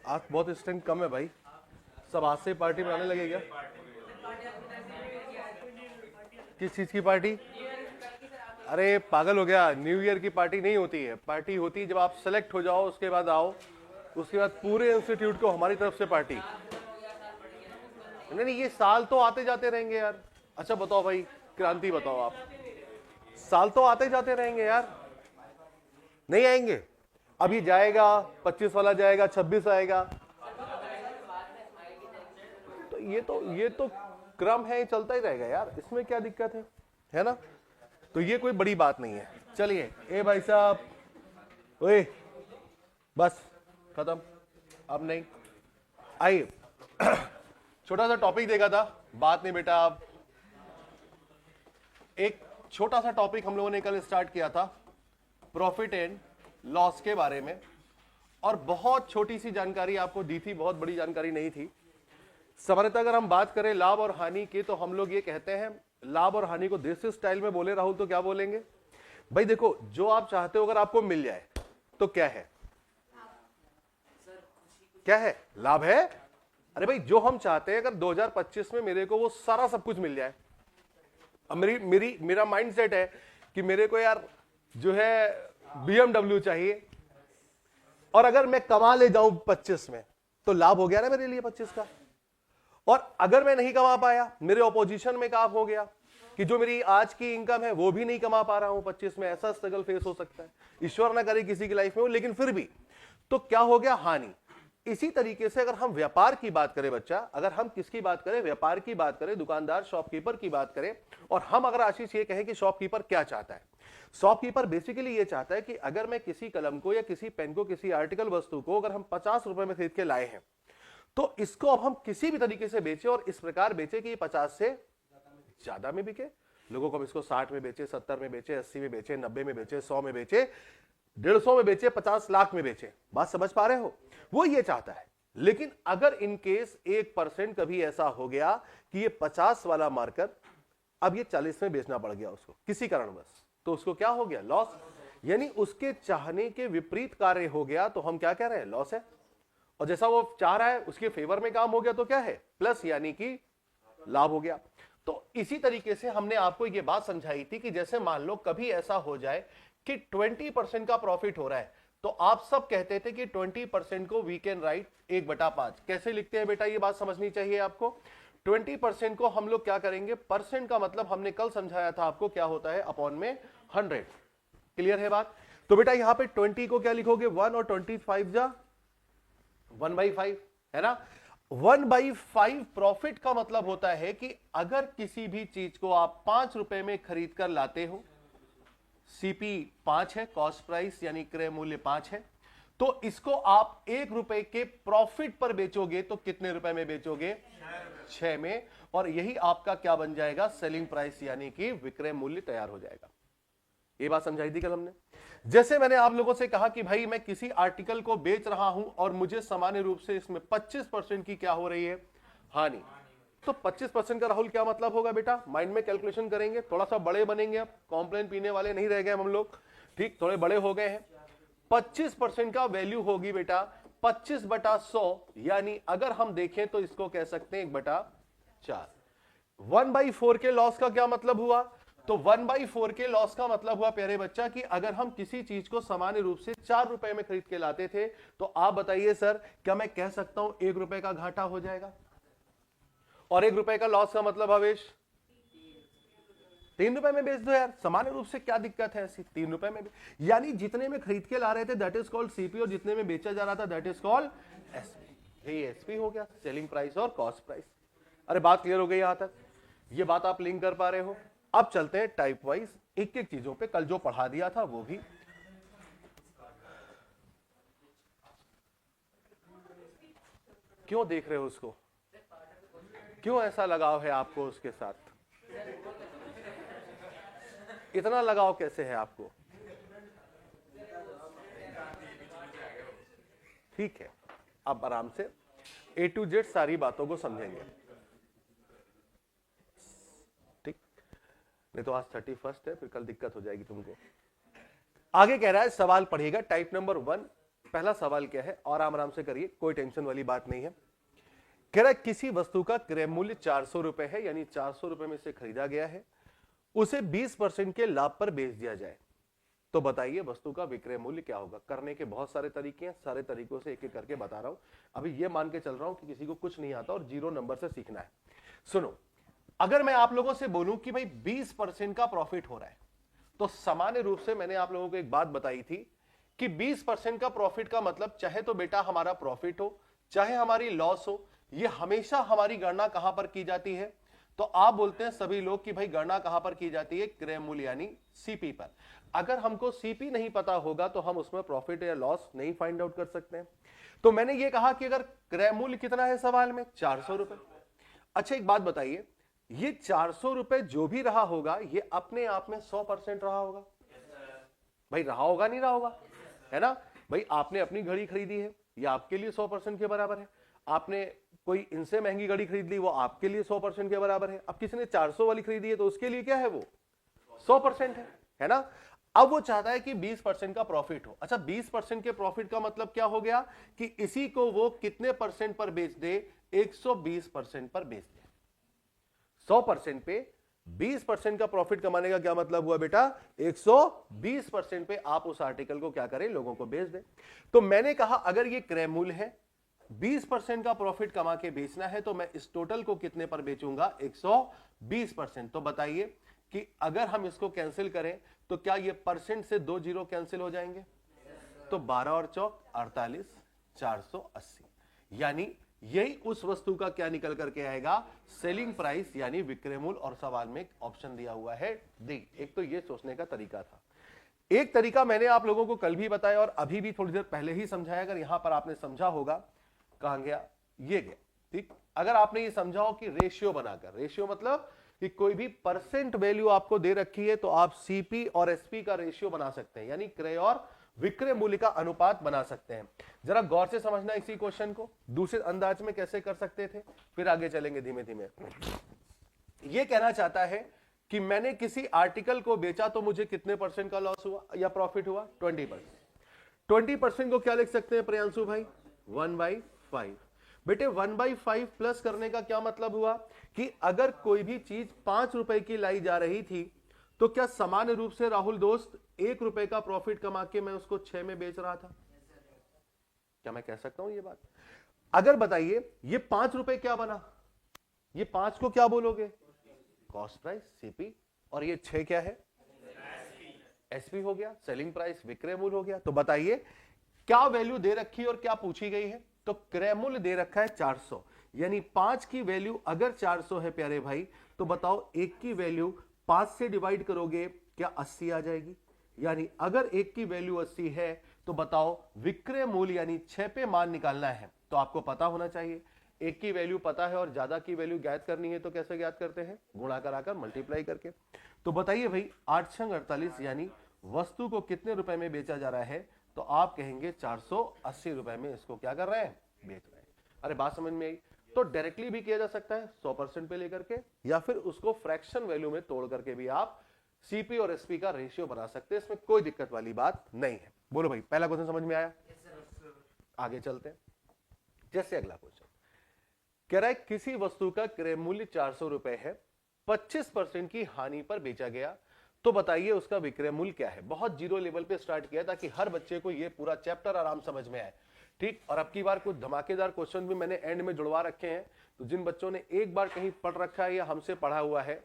आज बहुत स्ट्रेंथ कम है भाई, सब आज से पार्टी बनाने लगे क्या? किस चीज की पार्टी? अरे पागल हो गया, न्यू ईयर की पार्टी नहीं होती है, पार्टी होती है जब आप सेलेक्ट हो जाओ, उसके बाद आओ, उसके बाद पूरे इंस्टीट्यूट को हमारी तरफ से पार्टी। नहीं नहीं, ये साल तो आते जाते रहेंगे यार। अच्छा बताओ भाई, क्रांति बताओ आप, साल तो आते जाते रहेंगे यार, नहीं आएंगे? अब ये जाएगा, 25 वाला जाएगा, 26 आएगा, तो ये तो क्रम है, चलता ही रहेगा यार, इसमें क्या दिक्कत है ना? तो ये कोई बड़ी बात नहीं है। चलिए ए भाई साहब, ओए बस खत्म, अब नहीं। आइए छोटा सा टॉपिक देखा था, बात नहीं बेटा। आप एक छोटा सा टॉपिक हम लोगों ने कल स्टार्ट किया था, प्रॉफिट एंड लॉस के बारे में, और बहुत छोटी सी जानकारी आपको दी थी, बहुत बड़ी जानकारी नहीं थी। सामान्यतः अगर हम बात करें लाभ और हानि की, तो हम लोग ये कहते हैं लाभ और हानि को देसी स्टाइल में बोले राहुल तो क्या बोलेंगे भाई? देखो, जो आप चाहते हो अगर आपको मिल जाए तो क्या है? क्या है? लाभ है। अरे भाई, जो हम चाहते हैं अगर 2025 में मेरे को वो सारा सब कुछ मिल जाए, अब मेरा माइंडसेट है कि मेरे को यार जो है BMW चाहिए, और अगर मैं कमा ले जाऊं 25 में, तो लाभ हो गया ना मेरे लिए 25 का। और अगर मैं नहीं कमा पाया, मेरे ऑपोजिशन में काम हो गया कि जो मेरी आज की इनकम है वो भी नहीं कमा पा रहा हूं 25 में, ऐसा स्ट्रगल फेस हो सकता है, ईश्वर ना करे किसी की लाइफ में हो, लेकिन फिर भी तो क्या हो गया? हानि। इसी तरीके से अगर हम व्यापार की बात करें बच्चा, अगर हम किसकी बात करें? व्यापार की बात करें, दुकानदार शॉपकीपर की बात करें, और हम अगर आशीष ये कहें कि शॉपकीपर क्या चाहता है, शॉपकीपर बेसिकली ये चाहता है कि अगर मैं किसी कलम को या किसी पेन को, किसी आर्टिकल वस्तु को अगर हम 50 रुपए में खरीद के लाए हैं, तो इसको अब हम किसी भी तरीके से बेचे, और इस प्रकार बेचे कि ये 50 से ज्यादा में बिके। लोगों को हम इसको 60 में बेचे, 70 में बेचे, 80 में बेचे, 90 में बेचे, 100 में बेचे, 150 में बेचे, 50 लाख में बेचे। बात समझ पा रहे हो? वो ये चाहता है। लेकिन अगर इन केस 1% कभी ऐसा हो गया कि ये 50 वाला मार्कर अब ये 40 में बेचना पड़ गया उसको किसी कारणवश, तो उसको क्या हो गया? लॉस। यानी उसके चाहने के विपरीत कार्य हो गया, तो हम क्या कह रहे हैं? लॉस है। और जैसा वो चाह रहा है उसके फेवर में काम हो गया, तो क्या है? प्लस, यानी कि लाभ हो गया। तो इसी तरीके से हमने आपको ये बात समझाई थी कि जैसे मान लो कभी ऐसा हो जाए कि 20% का प्रॉफिट हो रहा है, तो आप सब कहते थे कि 20% को वी कैन राइट 1/5। कैसे लिखते हैं बेटा? ये बात समझनी चाहिए आपको। 20% को हम लोग क्या करेंगे? परसेंट का मतलब हमने कल समझाया था आपको क्या होता है, अपॉन में 100। क्लियर है बात? तो बेटा यहां पे 20 को क्या लिखोगे? 1, और 25 जा 1/5, है ना? 1/5 प्रॉफिट का मतलब होता है कि अगर किसी भी चीज को आप 5 रुपए में खरीद कर लाते हो, सीपी 5 है, कॉस्ट प्राइस यानी क्रय मूल्य 5 है, तो इसको आप 1 रुपए के प्रॉफिट पर बेचोगे तो कितने रुपए में बेचोगे? 6 में। और यही आपका क्या बन जाएगा? सेलिंग प्राइस, यानी कि विक्रय मूल्य तैयार हो जाएगा। ये बात समझाई थी कल हमने। जैसे मैंने आप लोगों से कहा कि भाई मैं किसी आर्टिकल को बेच रहा हूं और मुझे सामान्य रूप से इसमें 25% की क्या हो रही है? हानि। तो 25% का राहुल क्या मतलब होगा बेटा? माइंड में कैलकुलेशन करेंगे, थोड़ा सा बड़े बनेंगे, अब कॉम्प्लेन पीने वाले नहीं रह गए हम लोग, ठीक, थोड़े बड़े हो गए हैं। 25% का वैल्यू होगी बेटा 25/100, यानी अगर हम देखें तो इसको कह सकते हैं 1/4। 1/4 के लॉस का क्या मतलब हुआ? तो 1/4 के लॉस का मतलब हुआ प्यारे बच्चा कि अगर हम किसी चीज को सामान्य रूप से 4 रुपए में खरीद के लाते थे, तो आप बताइए सर, क्या मैं कह सकता हूं 1 रुपए का घाटा हो जाएगा? और 1 रुपए का लॉस का मतलब आवेश 3 रुपए में बेच दो यार, सामान्य रूप से क्या दिक्कत है ऐसी? 3 रुपए में यानी जितने में खरीद के ला रहे थे दैट इज कॉल्ड सीपी, और जितने में बेचा जा रहा था दैट इज कॉल्ड एसपी। ये एसपी हो गया, सेलिंग प्राइस और कॉस्ट प्राइस। अरे बात क्लियर हो गई यहां तक? ये बात आप लिंक कर पा रहे हो? अब चलते हैं टाइप वाइज एक एक चीजों पे, कल जो पढ़ा दिया था वो भी। क्यों देख रहे हो उसको? क्यों ऐसा लगाव है आपको उसके साथ? इतना लगाव कैसे है आपको? ठीक है, अब आराम से A to Z सारी बातों को समझेंगे, ठीक? नहीं तो आज 31 है, फिर कल दिक्कत हो जाएगी तुमको। आगे कह रहा है, सवाल पढ़िएगा टाइप नंबर 1, पहला सवाल क्या है, और आराम से करिए, कोई टेंशन वाली बात नहीं है। कह रहा है किसी वस्तु का क्रय मूल्य 400 रुपए है, यानी 400 रुपए में से खरीदा गया है, उसे 20% के लाभ पर बेच दिया जाए, तो बताइए वस्तु का विक्रय मूल्य क्या होगा। करने के बहुत सारे तरीके हैं, सारे तरीकों से एक एक करके बता रहा हूं। अभी ये मान के चल रहा हूं कि किसी को कुछ नहीं आता और 0 नंबर से सीखना है। सुनो, अगर मैं आप लोगों से बोलूं कि भाई 20% का प्रॉफिट हो रहा है, तो सामान्य रूप से मैंने आप लोगों को एक बात बताई थी कि 20% का प्रॉफिट का मतलब चाहे तो बेटा हमारा प्रॉफिट हो चाहे हमारी लॉस हो, ये हमेशा हमारी गणना कहां पर की जाती है, तो आप बोलते हैं सभी लोग कि भाई गणना कहां पर की जाती है, क्रय मूल्य यानी सीपी पर। अगर हमको सीपी नहीं पता होगा तो हम उसमें प्रॉफिट या लॉस नहीं फाइंड आउट कर सकते हैं। तो मैंने ये कहा कि अगर क्रय मूल्य कितना है सवाल में, 400 रुपए। अच्छा एक बात बताइए, ये 400 रुपए जो भी रहा होगा ये अपने आप में 100% रहा होगा? भाई रहा होगा नहीं रहा होगा, है ना भाई। आपने अपनी घड़ी खरीदी है, ये आपके लिए 100% के बराबर है। आपने कोई इनसे महंगी घड़ी खरीद ली, वो आपके लिए 100% के बराबर है। अब किसी ने 400 वाली खरीदी है तो उसके लिए क्या है, वो 100% है ना। अब वो चाहता है कि 20% का प्रॉफिट हो। अच्छा 20% के प्रॉफिट का मतलब क्या हो गया कि इसी को वो कितने परसेंट पर बेच दे, 120% पर बेच दे। 100% पे 20% का प्रॉफिट कमाने का क्या मतलब हुआ बेटा, 120% पे आप उस आर्टिकल को क्या करें, लोगों को बेच दें। तो मैंने कहा अगर ये क्रय मूल्य है, 20% का प्रॉफिट कमा के बेचना है, तो मैं इस टोटल को कितने पर बेचूंगा, 120%। तो बताइए कि अगर हम इसको कैंसिल करें तो क्या ये परसेंट से 2 जीरो कैंसिल हो जाएंगे, तो 12 और चौक 48, 480, यानी यही उस वस्तु का क्या निकल करके आएगा, सेलिंग प्राइस यानी विक्रय मूल्य। और सवाल में ऑप्शन दिया हुआ है डी। एक तो ये सोचने का तरीका था। एक तरीका मैंने आप लोगों को कल भी बताया और अभी भी थोड़ी देर पहले ही समझाया, अगर यहां पर आपने समझा होगा, कहां गया, ये गया, ठीक। अगर आपने ये समझा हो कि रेशियो बनाकर, रेशियो मतलब कि कोई भी परसेंट वैल्यू आपको दे रखी है तो आप सीपी और एसपी का रेशियो बना सकते हैं, यानी क्रय और विक्रय मूल्य का अनुपात बना सकते हैं। जरा गौर से समझना इसी क्वेश्चन को, दूसरे अंदाज में कैसे कर सकते थे, फिर आगे चलेंगे धीमे धीमे। यह कहना चाहता है कि मैंने किसी आर्टिकल को बेचा तो मुझे कितने परसेंट का लॉस हुआ या प्रॉफिट हुआ, 20%। 20% को क्या लिख सकते हैं प्रियांशु भाई, 1/5। बेटे 1/5 प्लस करने का क्या मतलब हुआ कि अगर कोई भी चीज 5 रुपए की लाई जा रही थी तो क्या सामान्य रूप से राहुल दोस्त 1 रुपए का प्रॉफिट कमा के मैं उसको 6 में बेच रहा था? क्या मैं कह सकता हूं ये बात? अगर बताइए ये 5 रुपए क्या बना, ये 5 को क्या बोलोगे, कॉस्ट प्राइस सीपी, और ये 6 क्या है, एसपी हो गया, सेलिंग प्राइस विक्रय मूल्य हो गया। तो बताइए क्या वैल्यू दे रखी है और क्या पूछी गई है, तो क्रय मूल्य दे रखा है 400, यानी 5 की वैल्यू अगर 400 है प्यारे भाई, तो बताओ 1 की वैल्यू 5 से डिवाइड करोगे क्या 80 आ जाएगी, यानी अगर 1 की वैल्यू 80 है तो बताओ विक्रय मूल्य यानी 6 पे मान निकालना है तो आपको पता होना चाहिए। 1 की वैल्यू पता है और ज्यादा की वैल्यू ज्ञात करनी है तो कैसे ज्ञात करते हैं, गुणा कराकर, मल्टीप्लाई करके। तो बताइए भाई 8 छंग 48, यानी वस्तु को कितने रुपए में बेचा जा रहा है, तो आप कहेंगे 480 रुपए में इसको क्या कर रहे हैं, बेच रहे हैं। अरे बात समझ में आई? तो डायरेक्टली भी किया जा सकता है 100% पे लेकर के, या फिर उसको फ्रैक्शन वैल्यू में तोड़ करके भी आप सीपी और एसपी का रेशियो बना सकते हैं, इसमें कोई दिक्कत वाली बात नहीं है। बोलो भाई पहला क्वेश्चन समझ में आया? आगे चलते हैं। जैसे अगला क्वेश्चन कह रहा है किसी वस्तु का क्रय मूल्य 400 रुपए है, 25% की हानि पर बेचा गया, तो बताइए उसका विक्रय मूल्य क्या है। बहुत जीरो लेवल पे स्टार्ट किया ताकि हर बच्चे को ये पूरा चैप्टर आराम समझ में आए, ठीक। और अब की बार कुछ धमाकेदार क्वेश्चन भी मैंने एंड में जुड़वा रखे हैं, तो जिन बच्चों ने एक बार कहीं पढ़ रखा है या हमसे पढ़ा हुआ है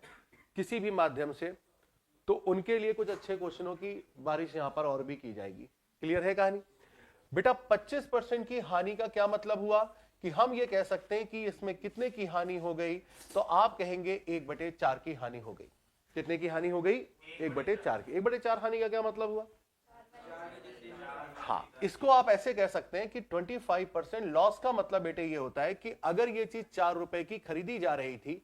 किसी भी माध्यम से, तो उनके लिए कुछ अच्छे क्वेश्चनों की बारिश यहां पर और भी की जाएगी। क्लियर है कहानी? बेटा 25% की हानि का क्या मतलब हुआ कि हम ये कह सकते हैं कि इसमें कितने की हानि हो गई, तो आप कहेंगे 1/4 की हानि हो गई। कितने की हानि हो गई, 1/4 की। 1/4 हानि का क्या मतलब हुआ, हाँ, इसको आप ऐसे कह सकते हैं कि 25% लॉस का मतलब बेटे ये होता है कि अगर ये चीज 4 रुपए की खरीदी जा रही थी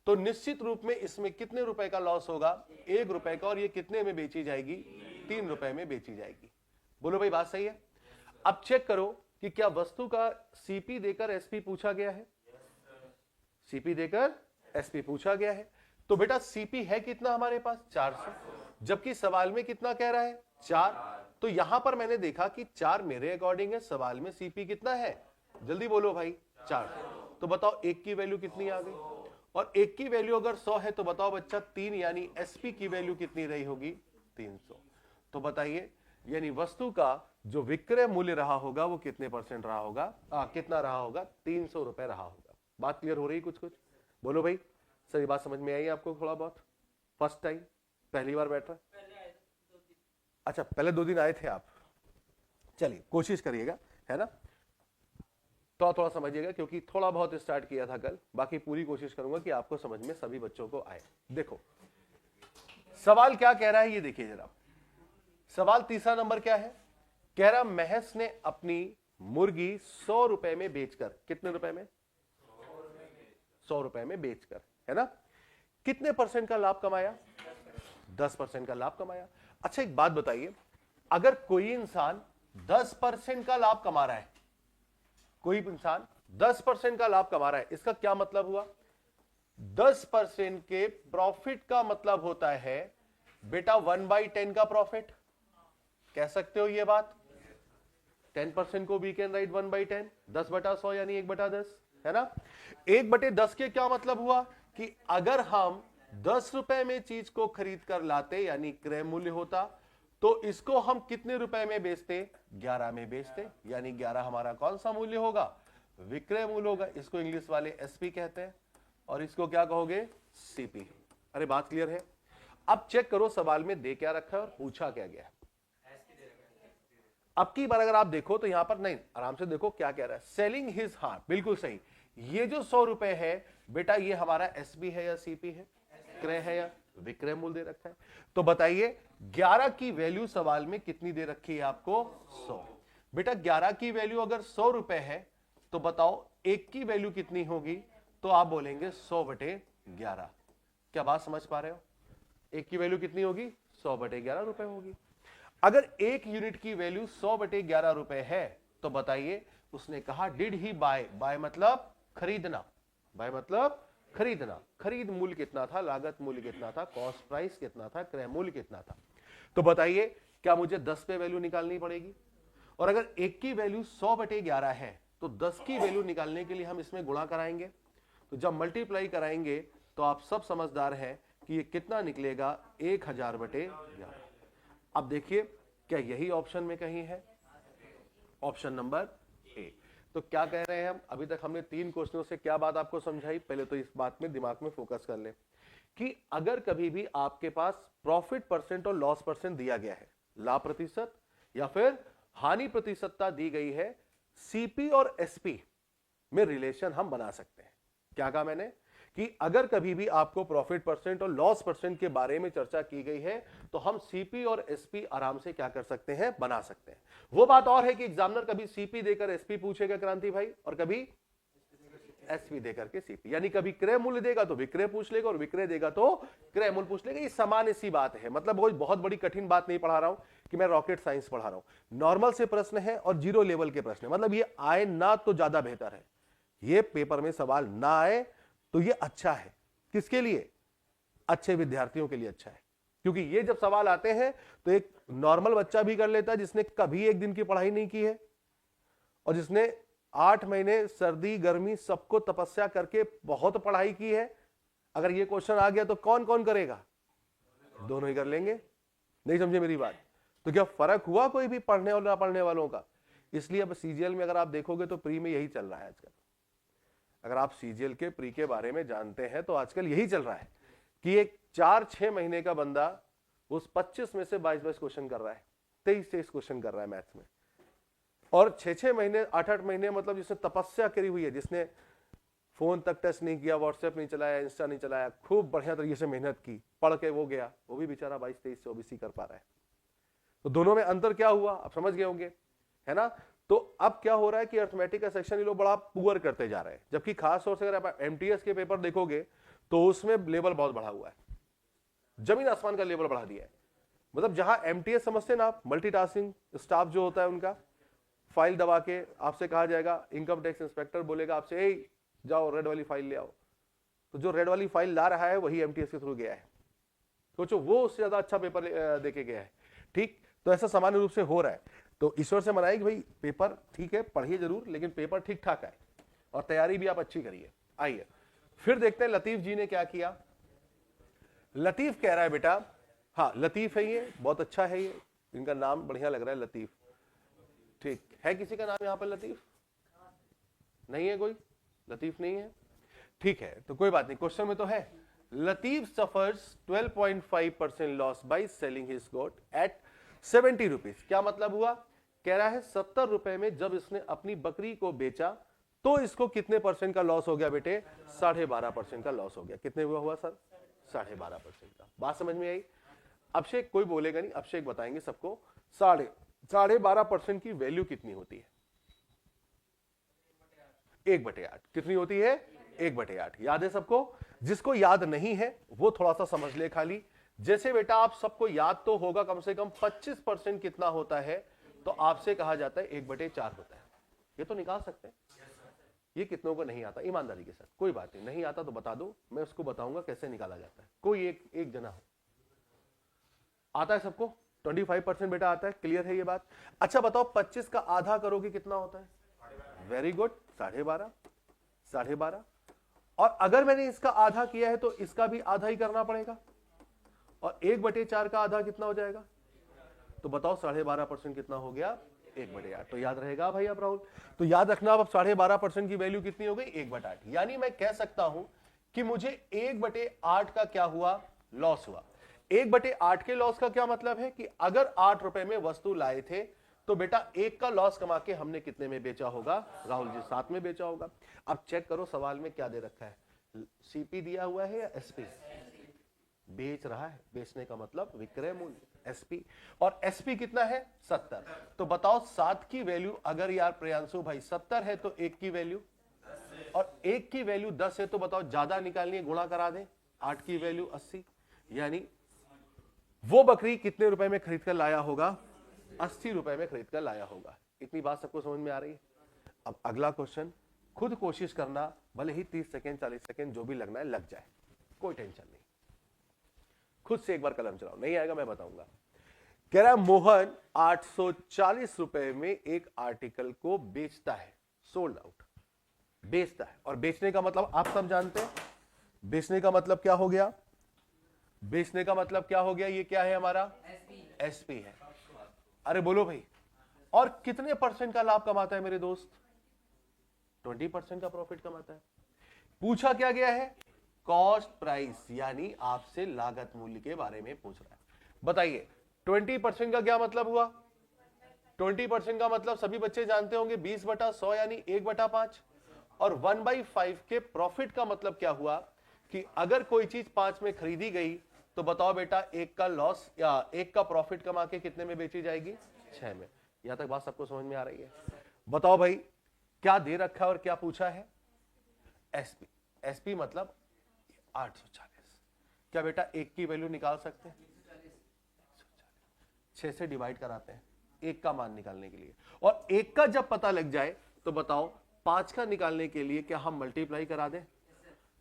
तो निश्चित रूप में इसमें कितने रुपए का लॉस होगा, 1 रुपए का, और ये कितने में बेची जाएगी, 3 रुपए में बेची जाएगी। बोलो भाई बात सही है? अब चेक करो कि क्या वस्तु का सीपी देकर एसपी पूछा गया है, सीपी देकर एसपी पूछा गया है, तो बेटा सीपी है कितना हमारे पास, 400, जबकि सवाल में कितना कह रहा है, 4। तो यहां पर मैंने देखा कि 4 मेरे अकॉर्डिंग है, सवाल में सीपी कितना है, जल्दी बोलो भाई 4। तो बताओ एक की वैल्यू कितनी आ गई, और एक की वैल्यू अगर 100 है तो बताओ बच्चा 3 यानी एसपी की वैल्यू कितनी रही होगी, 300। तो बताइए यानी वस्तु का जो विक्रय मूल्य रहा होगा वो कितने % रहा होगा, कितना रहा होगा, 300 रुपए रहा होगा। बात क्लियर हो रही कुछ कुछ, बोलो भाई सही बात समझ में आई आपको थोड़ा बहुत, फर्स्ट टाइम पहली बार बैठ रहा है, अच्छा पहले 2 दिन आए थे आप, चलिए कोशिश करिएगा, है ना, तो थोड़ा समझिएगा क्योंकि थोड़ा बहुत स्टार्ट किया था कल, बाकी पूरी कोशिश करूंगा कि आपको समझ में सभी बच्चों को आए। देखो सवाल क्या कह रहा है ये देखिए जरा, सवाल तीसरा नंबर क्या है, कह रहा महस ने अपनी मुर्गी 100 रुपए में बेचकर, कितने रुपए में, 100 रुपए में बेचकर, है ना, कितने % का लाभ कमाया, 10% का लाभ कमाया। अच्छा एक बात बताइए, अगर कोई इंसान 10% का लाभ कमा रहा है, कोई इंसान 10% का लाभ कमा रहा है, इसका क्या मतलब हुआ, 10% के प्रॉफिट का मतलब होता है बेटा 1/10 का प्रॉफिट, कह सकते हो ये बात, 10% को वी कैन राइट 1/10, 10/100 यानी 1/10, है ना। 1/10 के क्या मतलब हुआ कि अगर हम 10 रुपए में चीज को खरीद कर लाते यानी क्रय मूल्य होता, तो इसको हम कितने रुपए में बेचते, 11 में बेचते, यानी 11 हमारा कौन सा मूल्य होगा, विक्रय मूल्य होगा। इसको इंग्लिश वाले एसपी कहते हैं और इसको क्या कहोगे, सीपी। अरे बात क्लियर है। अब चेक करो सवाल में दे क्या रखा है और पूछा क्या गया है। अब की बार अगर आप देखो तो यहां पर नहीं, आराम से देखो क्या कह रहा है, सेलिंग हिज, हाँ बिल्कुल सही, ये जो 100 रुपए है बेटा ये हमारा एसबी है या सीपी है, क्रय है या विक्रय मूल्य दे रखा है। तो बताइए 11 की वैल्यू सवाल में कितनी दे रखी है आपको, 100। बेटा 11 की वैल्यू अगर 100 रुपए है तो बताओ एक की वैल्यू कितनी होगी, तो आप बोलेंगे 100/11। क्या बात समझ पा रहे हो, एक की वैल्यू कितनी होगी, 100/11 रुपए होगी। अगर एक यूनिट की वैल्यू 100/11 रुपए है तो बताइए उसने कहा डिड ही बाय, बाय मतलब खरीदना, बाय मतलब खरीदना, खरीद मूल्य कितना था, लागत मूल्य कितना था, कॉस्ट प्राइस कितना था, क्रय मूल्य कितना था। तो बताइए क्या मुझे 10 पे वैल्यू निकालनी पड़ेगी, और अगर एक की वैल्यू 100/11 है तो 10 की वैल्यू निकालने के लिए हम इसमें गुणा कराएंगे, तो जब मल्टीप्लाई कराएंगे तो आप सब समझदार हैं कि ये कितना निकलेगा, 1000/11। अब देखिए क्या यही ऑप्शन में कहीं है, ऑप्शन नंबर ए। तो क्या कह रहे हैं हम, अभी तक हमने 3 क्वेश्चनों से क्या बात आपको समझाई, पहले तो इस बात में दिमाग में फोकस कर ले कि अगर कभी भी आपके पास प्रॉफिट % और लॉस % दिया गया है, लाभ प्रतिशत या फिर हानि प्रतिशतता दी गई है, सीपी और एसपी में रिलेशन हम बना सकते हैं। क्या कहा मैंने कि अगर कभी भी आपको प्रॉफिट % और लॉस % के बारे में चर्चा की गई है तो हम सीपी और एसपी आराम से क्या कर सकते हैं, बना सकते हैं। वो बात और है कि एग्जामिनर कभी सीपी देकर एसपी पूछेगा क्रांति भाई, और कभी एसपी देकर के सीपी, यानी कभी क्रय मूल्य देगा तो विक्रय पूछ लेगा और विक्रय देगा तो क्रय मूल्य पूछ लेगा। ये सामान्य सी बात है, मतलब कोई बहुत बड़ी कठिन बात नहीं पढ़ा रहा हूं कि मैं रॉकेट साइंस पढ़ा रहा हूं, नॉर्मल से प्रश्न है और 0 लेवल के प्रश्न है, मतलब ये आए ना तो ज्यादा बेहतर है, ये पेपर में सवाल ना आए तो ये अच्छा है। किसके लिए, अच्छे विद्यार्थियों के लिए अच्छा है, क्योंकि ये जब सवाल आते हैं तो एक नॉर्मल बच्चा भी कर लेता है जिसने कभी एक दिन की पढ़ाई नहीं की है और जिसने 8 महीने सर्दी गर्मी सबको तपस्या करके बहुत पढ़ाई की है। अगर ये क्वेश्चन आ गया तो कौन कौन करेगा, दोनों ही कर लेंगे। नहीं समझे मेरी बात, तो क्या फर्क हुआ कोई भी पढ़ने और ना पढ़ने वालों का। इसलिए अब सीजीएल में अगर आप देखोगे तो प्री में यही चल रहा है आजकल, अगर आप सीजीएल के प्री के बारे में जानते हैं तो आजकल यही चल रहा है कि एक 4-6 महीने का बंदा उस 25 में से 22 क्वेश्चन कर रहा है, 23 क्वेश्चन कर रहा है मैथ्स में, और 6-6 महीने 8-8 महीने मतलब जिसने तपस्या करी हुई है, जिसने फोन तक टच नहीं किया, व्हाट्सएप नहीं चलाया, इंस्टा नहीं चलाया, खूब बढ़िया तरीके से मेहनत की, पढ़ के वो गया, वो भी बेचारा 22, 23, 24 ही कर पा रहा है। तो दोनों में अंतर क्या हुआ आप समझ गए होंगे, है ना। तो अब क्या हो रहा है कि अर्थमेटिक का सेक्शन ये लोग बड़ा पुअर करते जा रहे हैं, जबकि खास तौर से अगर आप एमटीएस के पेपर देखोगे तो उसमें लेवल बहुत बढ़ा हुआ है, जमीन आसमान का लेवल बढ़ा दिया है। मतलब जहां एमटीएस समझते ना आप, मल्टीटास्किंग स्टाफ जो होता है उनका, फाइल दबा के आपसे कहा जाएगा, इनकम टैक्स इंस्पेक्टर बोलेगा आपसे ए जाओ रेड वाली फाइल ले आओ, तो जो रेड वाली फाइल ला रहा है वही एमटीएस के थ्रू गया है, सोचो वो उससे ज्यादा अच्छा पेपर देके गया है। ठीक, तो ऐसा सामान्य रूप से हो रहा है। तो ईश्वर से मनाइए कि भाई पेपर ठीक है, पढ़िए जरूर, लेकिन पेपर ठीक ठाक आए और तैयारी भी आप अच्छी करिए। आइए फिर देखते हैं लतीफ जी ने क्या किया। लतीफ कह रहा है बेटा, हाँ लतीफ है ये, बहुत अच्छा है ये, इनका नाम बढ़िया लग रहा है लतीफ। ठीक है, किसी का नाम यहां पर लतीफ नहीं है? कोई लतीफ नहीं है? ठीक है, तो कोई बात नहीं, क्वेश्चन में तो है। Latif suffers 12.5% loss by selling his goat at 70 rupees. क्या मतलब हुआ? कह रहा है 70 रुपए में जब इसने अपनी बकरी को बेचा तो इसको कितने परसेंट का लॉस हो गया बेटे? 12.5% का लॉस हो गया। कितने हुआ सर? 12.5% का। बात समझ में आई? अभिषेक कोई बोलेगा नहीं, अभिषेक बताएंगे सबको 12.5% की वैल्यू कितनी होती है? 1/8। कितनी होती है? 1/8। याद है सबको? जिसको याद नहीं है वो थोड़ा सा समझ ले खाली। जैसे बेटा आप सबको याद तो होगा कम से कम 25% कितना होता है, तो आपसे कहा जाता है 1/4 होता है। ये तो निकाल सकते हैं। ये कितनों को नहीं आता ईमानदारी के साथ? कोई बात नहीं आता तो बता दो, मैं उसको बताऊंगा कैसे निकाला जाता है। कोई एक जना हो, आता है सबको? 25% बेटा आता है। क्लियर है ये बात? अच्छा बताओ 25 का आधा करोगे कितना होता है? Very good, 12.5। 12.5। और अगर मैंने इसका आधा किया है तो इसका भी आधा ही करना पड़ेगा। और 1/4 का आधा कितना हो जाएगा? तो बताओ 12.5% कितना हो गया? 1/8। तो याद रहेगा भाई अब राहुल? तो याद रखना अब 12.5% की वैल्यू कितनी हो गई? 1/8। यानी मैं कह सकता हूं कि मुझे 1/8 का क्या हुआ? लॉस हुआ। 1/8 के लॉस का क्या मतलब है कि अगर 8 रुपए में वस्तु लाए थे तो बेटा 1 का लॉस कमा के हमने कितने में बेचा होगा? राहुल जी 7 में बेचा होगा। अब चेक करो सवाल में क्या दे रखा है, सीपी दिया हुआ है या एसपी? बेच रहा है, बेचने का मतलब विक्रय मूल्य एसपी, और एसपी कितना है? 70। तो बताओ 7 की वैल्यू अगर यार प्रियांशु भाई 70 है तो 1 की वैल्यू, और 1 की वैल्यू 10 है तो बताओ ज्यादा निकालनी है, गुणा करा दें। 8 की वैल्यू 80, यानी वो बकरी कितने रुपए में खरीद कर लाया होगा? 80 रुपए में खरीद कर लाया होगा। इतनी बात सबको समझ में आ रही है? अब अगला क्वेश्चन, खुद कोशिश करना, भले ही 30 सेकेंड 40 सेकेंड जो भी लगना है लग जाए, कोई टेंशन नहीं। खुद से एक बार कलम चलाओ, नहीं आएगा मैं बताऊंगा। कह रहा है मोहन 840 रुपए में एक आर्टिकल को बेचता है, सोल्ड आउट, बेचता है। और बेचने का मतलब आप सब जानते हैं, बेचने का मतलब क्या हो गया? बेचने का मतलब क्या हो गया? ये क्या है हमारा? एसपी है। अरे बोलो भाई, और कितने परसेंट का लाभ कमाता है मेरे दोस्त? 20% का प्रॉफिट कमाता है। पूछा क्या गया है? कॉस्ट प्राइस, यानी आपसे लागत मूल्य के बारे में पूछ रहा है। बताइए 20% का क्या मतलब हुआ? 20% का मतलब सभी बच्चे जानते होंगे 20/100 यानी 1/5। और 1/5 के प्रॉफिट का मतलब क्या हुआ कि अगर कोई चीज 5 में खरीदी गई तो बताओ बेटा 1 का लॉस या 1 का प्रॉफिट कमा के कितने में बेची जाएगी? 6 में। यहां तक बात सबको समझ में आ रही है? बताओ भाई क्या दे रखा है और क्या पूछा है? एसपी। एसपी मतलब 840। क्या बेटा 1 की वैल्यू निकाल सकते हैं? 6 से डिवाइड कराते हैं 1 का मान निकालने के लिए, और 1 का जब पता लग जाए तो बताओ 5 का निकालने के लिए क्या हम मल्टीप्लाई करा दें?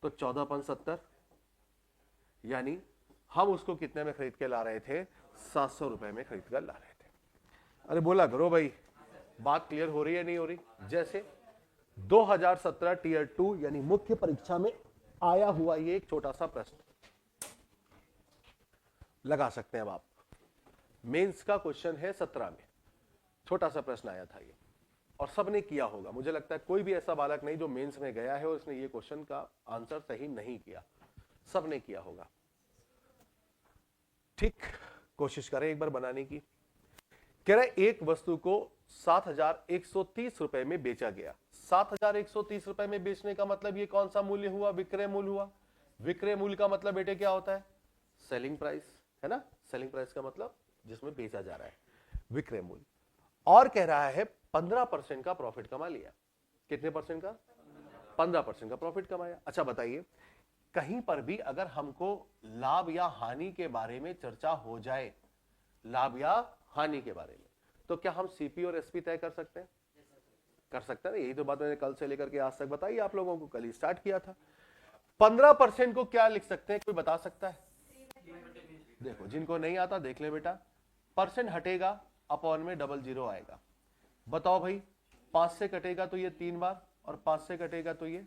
तो 14×5 यानी हम उसको कितने में खरीद के ला रहे थे? 700 रुपए में खरीद कर ला रहे थे। अरे बोला करो भाई, बात क्लियर हो रही है नहीं हो रही? जैसे 2017 टीयर 2 यानी मुख्य परीक्षा में आया हुआ ये एक छोटा सा प्रश्न लगा सकते हैं अब आप। मेंस का क्वेश्चन है 17 में, छोटा सा प्रश्न आया था ये, और सबने किया होगा। मुझे लगता है कोई भी ऐसा बालक नहीं जो मेंस में गया है और उसने ये क्वेश्चन का आंसर सही नहीं किया, सबने किया होगा। ठीक, कोशिश करें एक बार बनाने की। कह रहे एक वस्तु को 7,130 रुपए में बेचा गया। 7,130 रुपए में बेचने का मतलब ये कौन सा मूल्य हुआ? विक्रय मूल्य हुआ। विक्रय मूल्य का मतलब बेटे क्या होता है? सेलिंग प्राइस, है ना? सेलिंग प्राइस का मतलब जिसमें बेचा जा रहा है, विक्रय मूल्य। और कह रहा है 15% का प्रॉफिट कमा लिया। कितने परसेंट का? 15% का प्रॉफिट कमाया। अच्छा बताइए, कहीं पर भी अगर हमको लाभ या हानि के बारे में चर्चा हो जाए, लाभ या हानि के बारे में, तो क्या हम सीपी और एसपी तय कर सकते हैं? कर सकते हैं ना? यही तो बात मैंने कल से लेकर के आज तक बताई आप लोगों को, कल ही स्टार्ट किया था। 15% को क्या लिख सकते हैं? कोई बता सकता है? देखो जिनको नहीं आता देख ले बेटा, परसेंट हटेगा, अपॉन में डबल जीरो आएगा। बताओ भाई, 5 से कटेगा तो ये 3 बार, और 5 से कटेगा तो ये,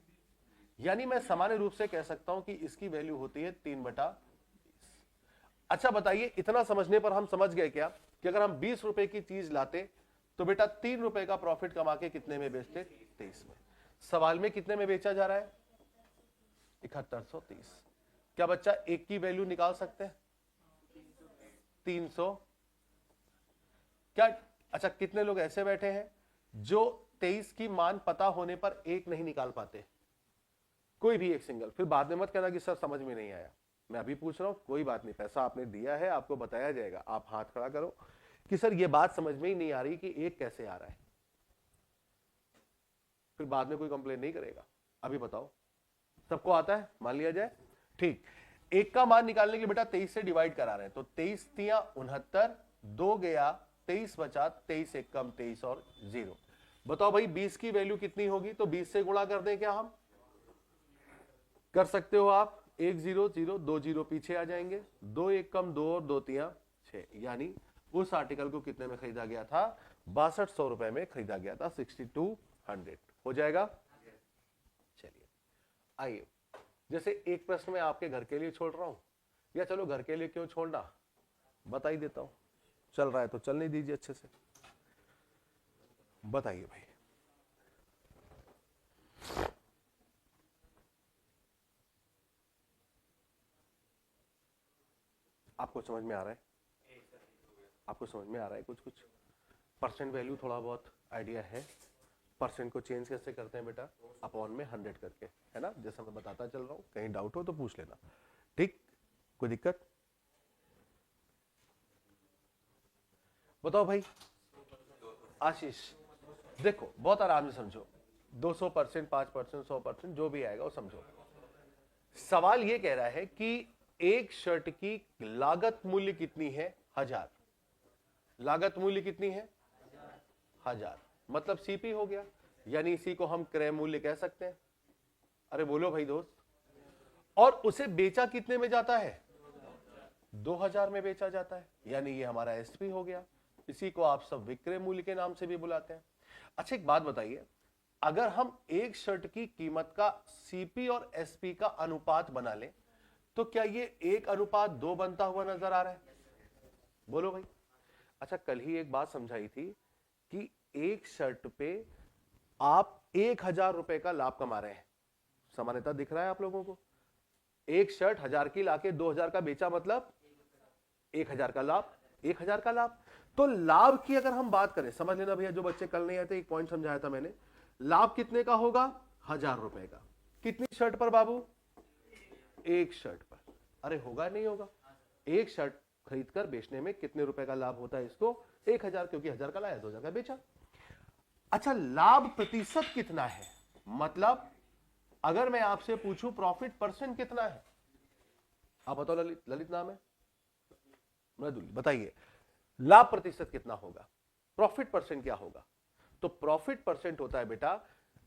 यानी मैं सामान्य रूप से कह सकता हूं कि इसकी वैल्यू होती है 3/20। अच्छा बताइए, इतना समझने पर हम समझ गए क्या कि अगर हम 20 रुपए की चीज लाते तो बेटा 3 रुपए का प्रॉफिट कमा के कितने में बेचते? 23 में। सवाल में कितने में बेचा जा रहा है? 7130। क्या बच्चा एक की वैल्यू निकाल सकते हैं? 300। क्या अच्छा, कितने लोग ऐसे बैठे हैं जो 23 की मान पता होने पर एक नहीं निकाल पाते? कोई भी एक सिंगल। फिर बाद में मत कहना कि सर समझ में नहीं आया। मैं अभी पूछ रहा हूं, कोई बात नहीं, पैसा आपने दिया है, आपको बताया जाएगा। आप हाथ खड़ा करो कि सर ये बात समझ में ही नहीं आ रही कि एक कैसे आ रहा है। फिर बाद में कोई कंप्लेन नहीं करेगा। अभी बताओ, सबको आता है? मान लिया जाए, ठीक। एक का मान निकालने के लिए बेटा 23 से डिवाइड करा रहे हैं, तो 23 तिया 69, 2 गया 23 बचा, 23 एक कम 23 और 0। बताओ भाई 20 की वैल्यू कितनी होगी? तो 20 से गुणा कर दें क्या? हम कर सकते हो आप। 1 0 0, 2 0 पीछे आ जाएंगे, 2 एक कम 2 और 2 तिया 6। यानी उस आर्टिकल को कितने में खरीदा गया था? 6200 रुपए में खरीदा गया था। 6200 हो जाएगा। चलिए आइए, जैसे एक प्रश्न मैं आपके घर के लिए छोड़ रहा हूं, या चलो घर के लिए क्यों छोड़ना, बता ही देता हूं। चल रहा है तो चलने दीजिए अच्छे से। बताइए भाई, आपको समझ में आ रहा है? आपको समझ में आ रहा है कुछ कुछ? परसेंट वैल्यू थोड़ा बहुत आइडिया है? परसेंट को चेंज कैसे करते हैं बेटा? अपॉन में 100 करके, है ना? जैसा मैं बताता चल रहा हूं, कहीं डाउट हो तो पूछ लेना। ठीक, कोई दिक्कत? बताओ भाई। आशीष, देखो बहुत आराम से समझो। 200%, 5%, 100%, जो भी आएगा वो समझो। सवाल ये कह रहा है कि एक शर्ट की लागत मूल्य कितनी है? 1000। लागत मूल्य कितनी है? 1000। मतलब सीपी हो गया, यानी इसी को हम क्रय मूल्य कह सकते हैं। अरे बोलो भाई दोस्त। और उसे बेचा कितने में जाता है? 2000 में बेचा जाता है, यानी ये हमारा एसपी हो गया। इसी को आप सब विक्रय मूल्य के नाम से भी बुलाते हैं। अच्छा एक बात बताइए, अगर हम एक शर्ट की कीमत का सीपी और एसपी का अनुपात बना लें तो क्या ये 1:2 बनता हुआ नजर आ रहा है? बोलो भाई। अच्छा कल ही एक बात समझाई थी कि एक शर्ट पे आप 1000 रुपए का लाभ कमा रहे हैं। सामान्यता दिख रहा है आप लोगों को? एक शर्ट 1000 की लाके 2000 का बेचा, मतलब 1000 का लाभ। 1000 का लाभ। तो लाभ की अगर हम बात करें, समझ लेना भैया, जो बच्चे कल नहीं आए थे, एक पॉइंट समझाया था मैंने। लाभ कितने का होगा? 1000 रुपए का। कितनी शर्ट पर बाबू? एक शर्ट पर। अरे होगा नहीं होगा? एक शर्ट खरीद कर बेचने में कितने रुपए का लाभ होता है इसको? 1000, क्योंकि 1000 का लाया, 2000 का बेचा। अच्छा लाभ प्रतिशत कितना है? मतलब अगर मैं आपसे पूछूं प्रॉफिट परसेंट कितना है? आप बताओ। ललित नाम है, मृदुल, बताइए लाभ प्रतिशत कितना होगा? प्रॉफिट परसेंट क्या होगा? तो प्रॉफिट परसेंट होता है बेटा,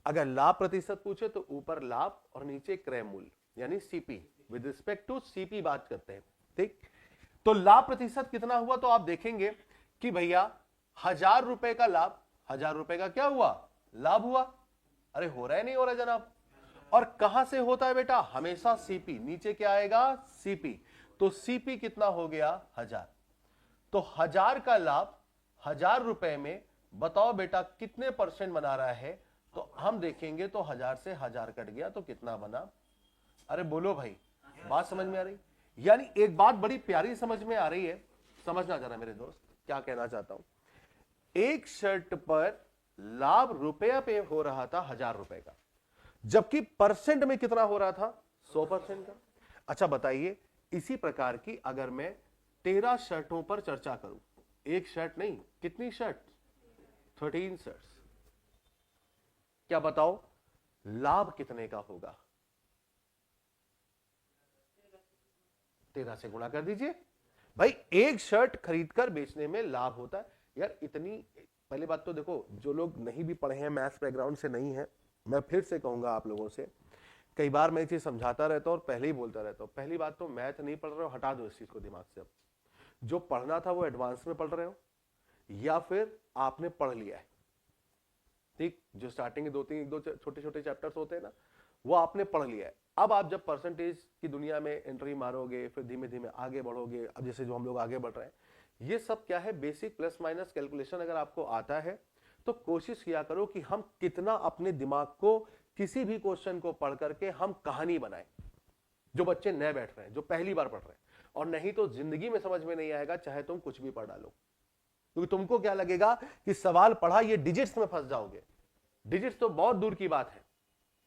अगर लाभ प्रतिशत पूछे तो ऊपर लाभ और नीचे क्रय मूल्य, यानी CP. With respect to CP बात करते हैं, ठीक? तो लाभ प्रतिशत कितना हुआ? तो आप देखेंगे कि भैया 1000 रुपए का लाभ, 1000 रुपए का क्या हुआ? लाभ हुआ। अरे हो रहा है नहीं हो रहा जनाब? और कहां से होता है बेटा? हमेशा सीपी। नीचे क्या आएगा? सीपी। तो सीपी कितना हो गया? 1000। तो 1000 का लाभ 1000 रुपए में बताओ बेटा कितने परसेंट बना रहा है? तो हम देखेंगे तो 1000 से 1000 कट गया तो कितना बना? अरे बोलो भाई, बात समझ में आ रही? यानी एक बात बड़ी प्यारी समझ में आ रही है, समझना जरा मेरे दोस्त, क्या कहना चाहता हूं। एक शर्ट पर लाभ रुपया पे हो रहा था 1000 रुपए का, जबकि परसेंट में कितना हो रहा था? 100% का। अच्छा बताइए, इसी प्रकार की अगर मैं 13 शर्टों पर चर्चा करूं, एक शर्ट नहीं, कितनी शर्ट? 13 शर्ट्स। क्या बताओ लाभ कितने का होगा? 13 से गुणा कर दीजिए भाई। एक शर्ट खरीदकर बेचने में लाभ होता है। यार इतनी, पहली बात तो देखो, जो लोग नहीं भी पढ़े हैं, मैथ्स बैकग्राउंड से नहीं है, मैं फिर से कहूंगा आप लोगों से, कई बार मैं चीज समझाता रहता हूं और पहले ही बोलता रहता हूं, पहली बात तो मैथ नहीं पढ़ रहे हो, हटा दो इस चीज को दिमाग से। अब जो पढ़ना था वो एडवांस में पढ़ रहे हो, या फिर आपने पढ़ लिया है, ठीक, जो स्टार्टिंग के एक दो छोटे छोटे चैप्टर्स होते हैं ना, वो आपने पढ़ लिया है। अब आप जब परसेंटेज की दुनिया में एंट्री मारोगे, फिर धीमे धीमे आगे बढ़ोगे, अब जैसे जो हम लोग आगे बढ़ रहे हैं, ये सब क्या है, बेसिक प्लस माइनस कैलकुलेशन अगर आपको आता है तो कोशिश किया करो कि हम कितना अपने दिमाग को किसी भी क्वेश्चन को पढ़ करके हम कहानी बनाएं। जो बच्चे नए बैठ रहे हैं, जो पहली बार पढ़ रहे हैं, और नहीं तो जिंदगी में समझ में नहीं आएगा चाहे तुम कुछ भी पढ़ डालो, क्योंकि तुमको क्या लगेगा कि सवाल पढ़ा, ये डिजिट्स में फंस जाओगे। डिजिट्स तो बहुत दूर की बात है,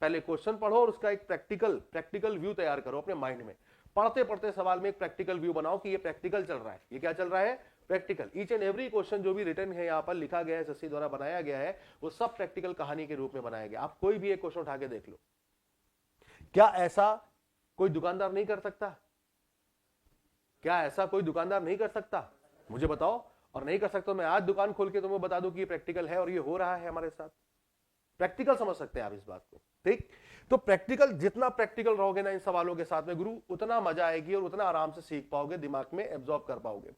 पहले क्वेश्चन पढ़ो और उसका एक प्रैक्टिकल व्यू तैयार करो अपने माइंड में। पढ़ते पढ़ते सवाल में एक प्रैक्टिकल व्यू बनाओ कि ये प्रैक्टिकल चल रहा है। ये क्या चल रहा है? Practical. Each and every question जो भी रिटर्न है, यहां पर लिखा गया है, शशि द्वारा बनाया गया है, वो सब प्रैक्टिकल कहानी के रूप में बनाया गया। आप कोई भी एक क्वेश्चन उठा के देख लो। क्या ऐसा कोई दुकानदार नहीं कर सकता? क्या ऐसा कोई दुकानदार नहीं कर सकता? मुझे बताओ। और नहीं कर सकता मैं आज दुकान खोल के तुम्हें बता दूं कि ये प्रैक्टिकल है और ये हो रहा है हमारे साथ। प्रैक्टिकल समझ सकते हैं आप इस बात को, ठीक। तो प्रैक्टिकल, जितना प्रैक्टिकल रहोगे ना इन सवालों के साथ में गुरु, उतना मजा आएगी और उतना आराम से सीख पाओगे, दिमाग में एब्जॉर्ब कर पाओगे।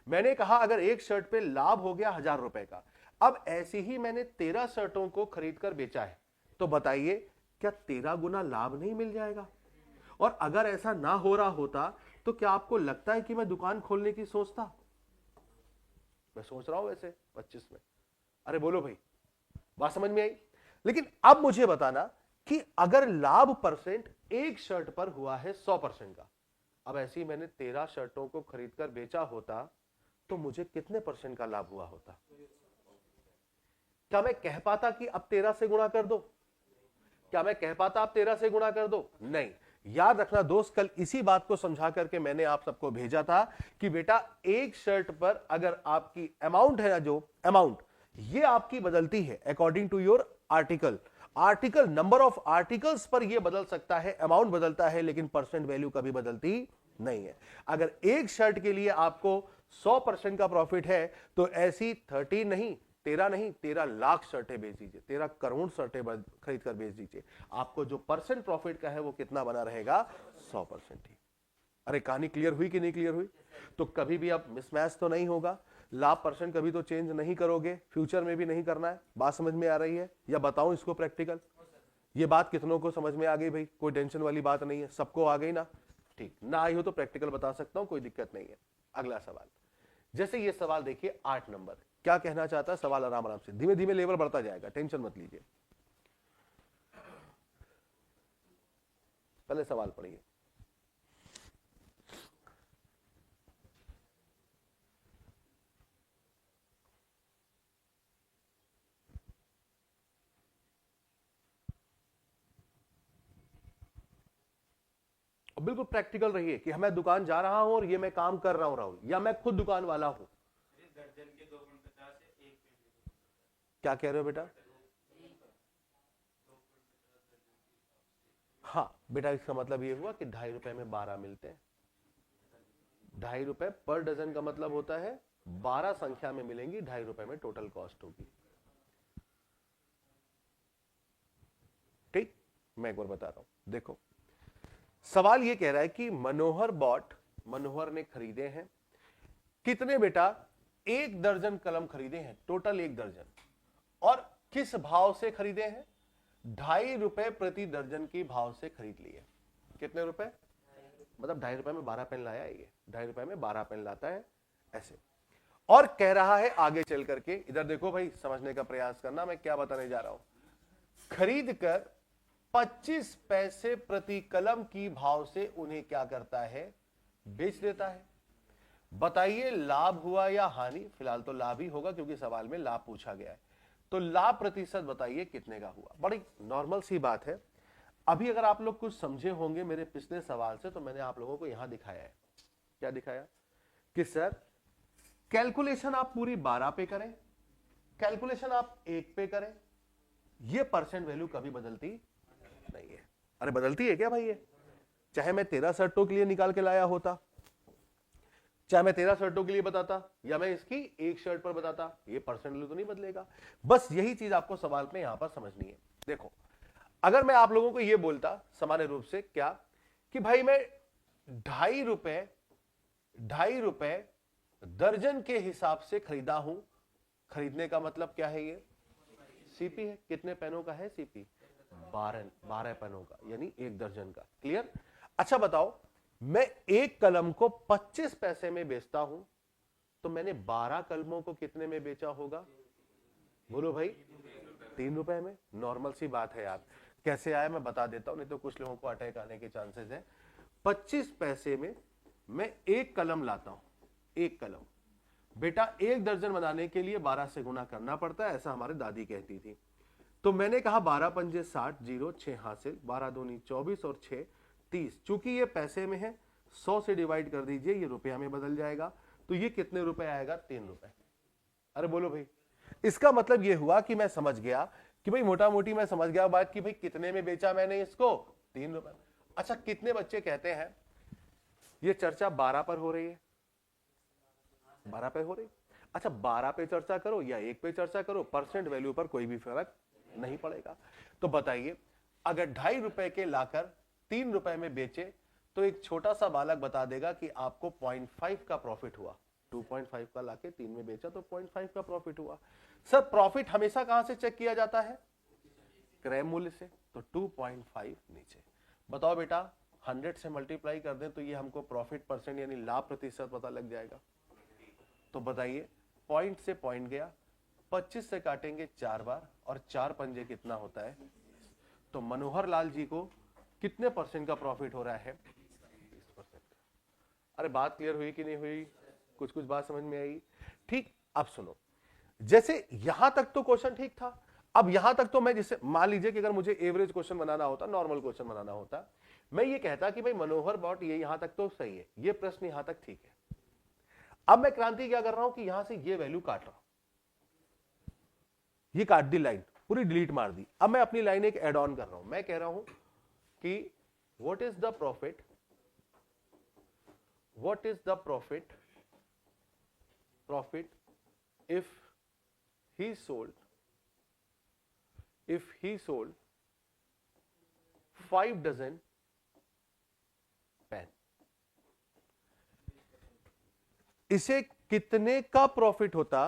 मैंने कहा अगर एक शर्ट पे लाभ हो गया 1000 रुपए का, अब ऐसी ही मैंने 13 शर्टों को खरीद कर बेचा है, तो बताइए क्या 13 गुना लाभ नहीं मिल जाएगा? और अगर ऐसा ना हो रहा होता तो क्या आपको लगता है कि मैं दुकान खोलने की सोचता? मैं सोच रहा हूं वैसे 25 में। अरे बोलो भाई, बात समझ में आई? लेकिन अब मुझे बताना कि अगर लाभ परसेंट एक शर्ट पर हुआ है 100% का, अब ऐसे ही मैंने 13 शर्टों को खरीदकर बेचा होता तो मुझे कितने परसेंट का लाभ हुआ होता? क्या मैं कह पाता कि अब 13 से गुणा कर दो? क्या मैं कह पाता अब 13 से गुणा कर दो? नहीं। याद रखना दोस्त, कल इसी बात को समझा करके मैंने आप सबको भेजा था कि बेटा एक शर्ट पर अगर आपकी अमाउंट है ना, जो अमाउंट ये आपकी बदलती है according to your article number of articles पर ये बदल सकता है, अमाउंट बदलता है, लेकिन परसेंट वैल्यू कभी बदलती नहीं है। अगर एक शर्ट के लिए आपको 100% का प्रॉफिट है तो ऐसी 13 नहीं 13 लाख शर्टें बेच दीजिए, 13 करोड़ शर्टें खरीद कर बेच दीजिए। आपको जो परसेंट प्रॉफिट का है वो कितना बना रहेगा? 100% ही। अरे कहानी क्लियर हुई कि नहीं क्लियर हुई? तो कभी भी अब मिसमैच तो नहीं होगा। लाभ परसेंट कभी तो चेंज नहीं करोगे, फ्यूचर में भी नहीं करना है। बात समझ में आ रही है या बताऊं इसको प्रैक्टिकल? ये बात कितनों को समझ में आ गई भाई? कोई टेंशन वाली बात नहीं है, सबको आ गई ना? ठीक, ना आई हो तो प्रैक्टिकल बता सकता हूं, कोई दिक्कत नहीं है। अगला सवाल, जैसे ये सवाल देखिए 8 नंबर, क्या कहना चाहता है सवाल? आराम आराम से, धीमे धीमे लेवल बढ़ता जाएगा, टेंशन मत लीजिए। पहले सवाल पढ़िए। बिल्कुल प्रैक्टिकल रहिए कि मैं दुकान जा रहा हूं और ये मैं काम कर रहा हूं राहुल, या मैं खुद दुकान वाला हूं। दर्जन के 2.50 से 1 क्या कह रहे हो बेटा? हाँ बेटा, इसका मतलब ये हुआ कि 2.5 रुपए में 12 मिलते हैं। 2.5 रुपए पर डजन का मतलब होता है 12 संख्या में मिलेंगी, 2.5 रुपए में टोटल कॉस्ट होगी। ठीक, मैं एक बार बता रहा हूं, देखो सवाल ये कह रहा है कि मनोहर ने खरीदे हैं कितने बेटा? 1 दर्जन कलम खरीदे हैं, टोटल 1 दर्जन। और किस भाव से खरीदे हैं? 2.5 रुपए प्रति दर्जन की भाव से खरीद लिए। कितने रुपए? मतलब 2.5 रुपए में 12 पेन लाया है ये, 2.5 रुपए में 12 पेन लाता है ऐसे। और कह रहा है आगे चल करके, इधर देखो भाई, समझने का प्रयास करना मैं क्या बताने जा रहा हूं। खरीद कर 25 पैसे प्रति कलम की भाव से उन्हें क्या करता है? बेच देता है। बताइए लाभ हुआ या हानि? फिलहाल तो लाभ ही होगा क्योंकि सवाल में लाभ पूछा गया है। तो लाभ प्रतिशत बताइए कितने का हुआ? बड़ी नॉर्मल सी बात है। अभी अगर आप लोग कुछ समझे होंगे मेरे पिछले सवाल से, तो मैंने आप लोगों को यहां दिखाया है। क्या दिखाया? कि सर कैलकुलेशन आप पूरी 12 पे करें, कैलकुलेशन आप 1 पे करें, ये परसेंट वैल्यू कभी बदलती नहीं है। अरे बदलती है क्या भाई? ये चाहे मैं 13 शर्टों के लिए निकाल के लाया होता, चाहे मैं 13 शर्टों के लिए बताता, या मैं इसकी एक शर्ट पर बताता, ये परसेंट वैल्यू तो नहीं बदलेगा। बस यही चीज आपको सवाल में यहां पर समझनी है। देखो अगर मैं आप लोगों को यह बोलता सामान्य रूप से क्या कि भाई मैं 2.5 रुपए दर्जन के हिसाब से खरीदा हूं। खरीदने का मतलब क्या है? ये सीपी है। कितने पेनों का है सीपी? 12 पेनों का, यानी 1 दर्जन का। क्लियर? अच्छा बताओ, मैं एक कलम को 25 पैसे में बेचता हूं, तो मैंने 12 कलमों को कितने में बेचा होगा? बोलो भाई, 3 रुपए में। नॉर्मल सी बात है यार। कैसे आया मैं बता देता हूं, नहीं तो कुछ लोगों को अटैक आने के चांसेस है। 25 पैसे में मैं एक कलम लाता हूं। एक कलम बेटा 1 दर्जन बनाने के लिए 12 से गुना करना पड़ता है, ऐसा हमारी दादी कहती थी। तो मैंने कहा 12 पंजे 60, 0 6 हासिल, 12 दूनी 24 और 6 30। चूंकि ये पैसे में है, 100 से डिवाइड कर दीजिए, ये रुपया में बदल जाएगा। तो ये कितने रुपए आएगा? 3 रुपए। अरे बोलो भाई, इसका मतलब ये हुआ कि मैं समझ गया कि भाई, मोटा मोटी मैं समझ गया बात कि भाई कितने में बेचा मैंने इसको? 3 रुपए। अच्छा, कितने बच्चे कहते हैं ये चर्चा 12 पर हो रही है? 12 पे हो रही। अच्छा, 12 पे चर्चा करो या 1 पे चर्चा करो, परसेंट वैल्यू पर कोई भी फर्क नहीं पड़ेगा। तो बताइए, अगर 2.5 रुपए के लाकर 3 रुपए में बेचे, तो एक छोटा सा बालक बता देगा कि आपको 0.5 का प्रॉफिट हुआ। 2.5 का लाके 3 में बेचा तो 0.5 का प्रॉफिट हुआ। सर, प्रॉफिट हमेशा कहां से चेक किया जाता है? क्रय मूल्य से। तो 2.5 नीचे। बताओ बेटा, 100 से मल्टीप्लाई कर दें तो ये हमको प्रॉफिट परसेंट यानी लाभ प्रतिशत पता लग जाएगा। तो बताइए, पॉइंट से पॉइंट गया, 25 से काटेंगे 4 बार, और 4 पंजे कितना होता है? तो मनोहर लाल जी को कितने परसेंट का प्रॉफिट हो रहा है? 20%। अरे बात क्लियर हुई कि नहीं हुई? कुछ कुछ बात समझ में आई? ठीक। अब सुनो, जैसे यहां तक तो क्वेश्चन ठीक था। अब यहां तक तो मैं, जैसे मान लीजिए कि अगर मुझे एवरेज क्वेश्चन बनाना होता, नॉर्मल क्वेश्चन बनाना होता, मैं ये कहता कि भाई मनोहर बॉट, ये यहां तक तो सही है, ये प्रश्न यहां तक ठीक है। अब मैं क्रांति क्या कर रहा हूं कि यहां से ये वैल्यू काट रहा हूं, ये काट दी लाइन, पूरी डिलीट मार दी। अब मैं अपनी लाइन एक एड ऑन कर रहा हूं। मैं कह रहा हूं कि what is the profit, what is the profit if he sold 5 dozen pen. इसे कितने का प्रॉफिट होता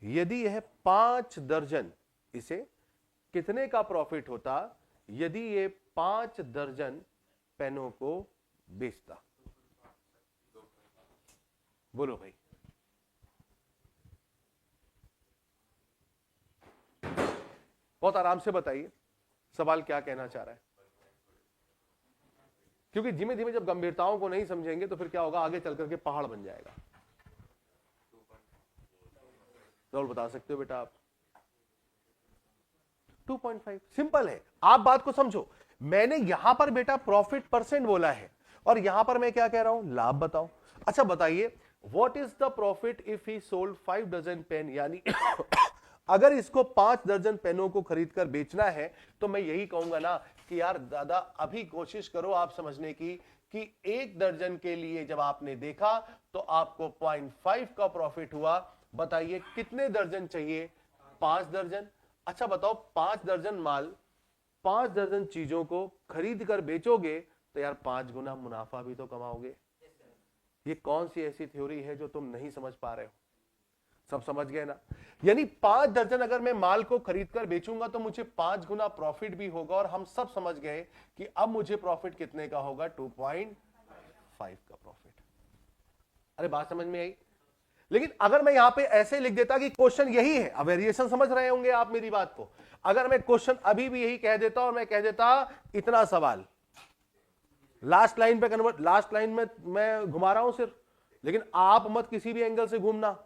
यदि यह 5 दर्जन, इसे कितने का प्रॉफिट होता यदि ये 5 दर्जन पेनों को बेचता? बोलो भाई। बहुत आराम से बताइए सवाल क्या कहना चाह रहा है, क्योंकि धीमे धीमे जब गंभीरताओं को नहीं समझेंगे तो फिर क्या होगा, आगे चल करके पहाड़ बन जाएगा। राहुल बता सकते हो बेटा आप? 2.5 सिंपल है। आप बात को समझो, मैंने यहां पर बेटा प्रॉफिट परसेंट बोला है, और यहां पर मैं क्या कह रहा हूं? लाभ बताओ। अच्छा बताइए, what is the profit if he sold 5 dozen pen, यानी अगर इसको 5 दर्जन पेनों को खरीद कर बेचना है, तो मैं यही कहूंगा ना कि यार दादा, अभी कोशिश करो आप समझने की कि 1 दर्जन के लिए जब आपने देखा तो आपको 0.5 का प्रॉफिट हुआ। बताइए कितने दर्जन चाहिए? 5 दर्जन। अच्छा बताओ, 5 दर्जन माल, 5 दर्जन चीजों को खरीद कर बेचोगे तो यार 5 गुना मुनाफा भी तो कमाओगे। ये कौन सी ऐसी थ्योरी है जो तुम नहीं समझ पा रहे हो? सब समझ गए ना? यानी 5 दर्जन अगर मैं माल को खरीद कर बेचूंगा तो मुझे 5 गुना प्रॉफिट भी होगा, और हम सब समझ गए कि अब मुझे प्रॉफिट कितने का होगा? 2.5 का प्रॉफिट। अरे बात समझ में आई? लेकिन अगर मैं यहां पे ऐसे लिख देता कि क्वेश्चन यही है, अब वेरिएशन समझ रहे होंगे आप मेरी बात को, अगर मैं क्वेश्चन अभी भी यही कह देता और मैं कह देता इतना सवाल, लास्ट लाइन पे कन्वर्ट, लास्ट लाइन में मैं घुमा रहा हूं सिर्फ, लेकिन आप मत किसी भी एंगल से घूमना,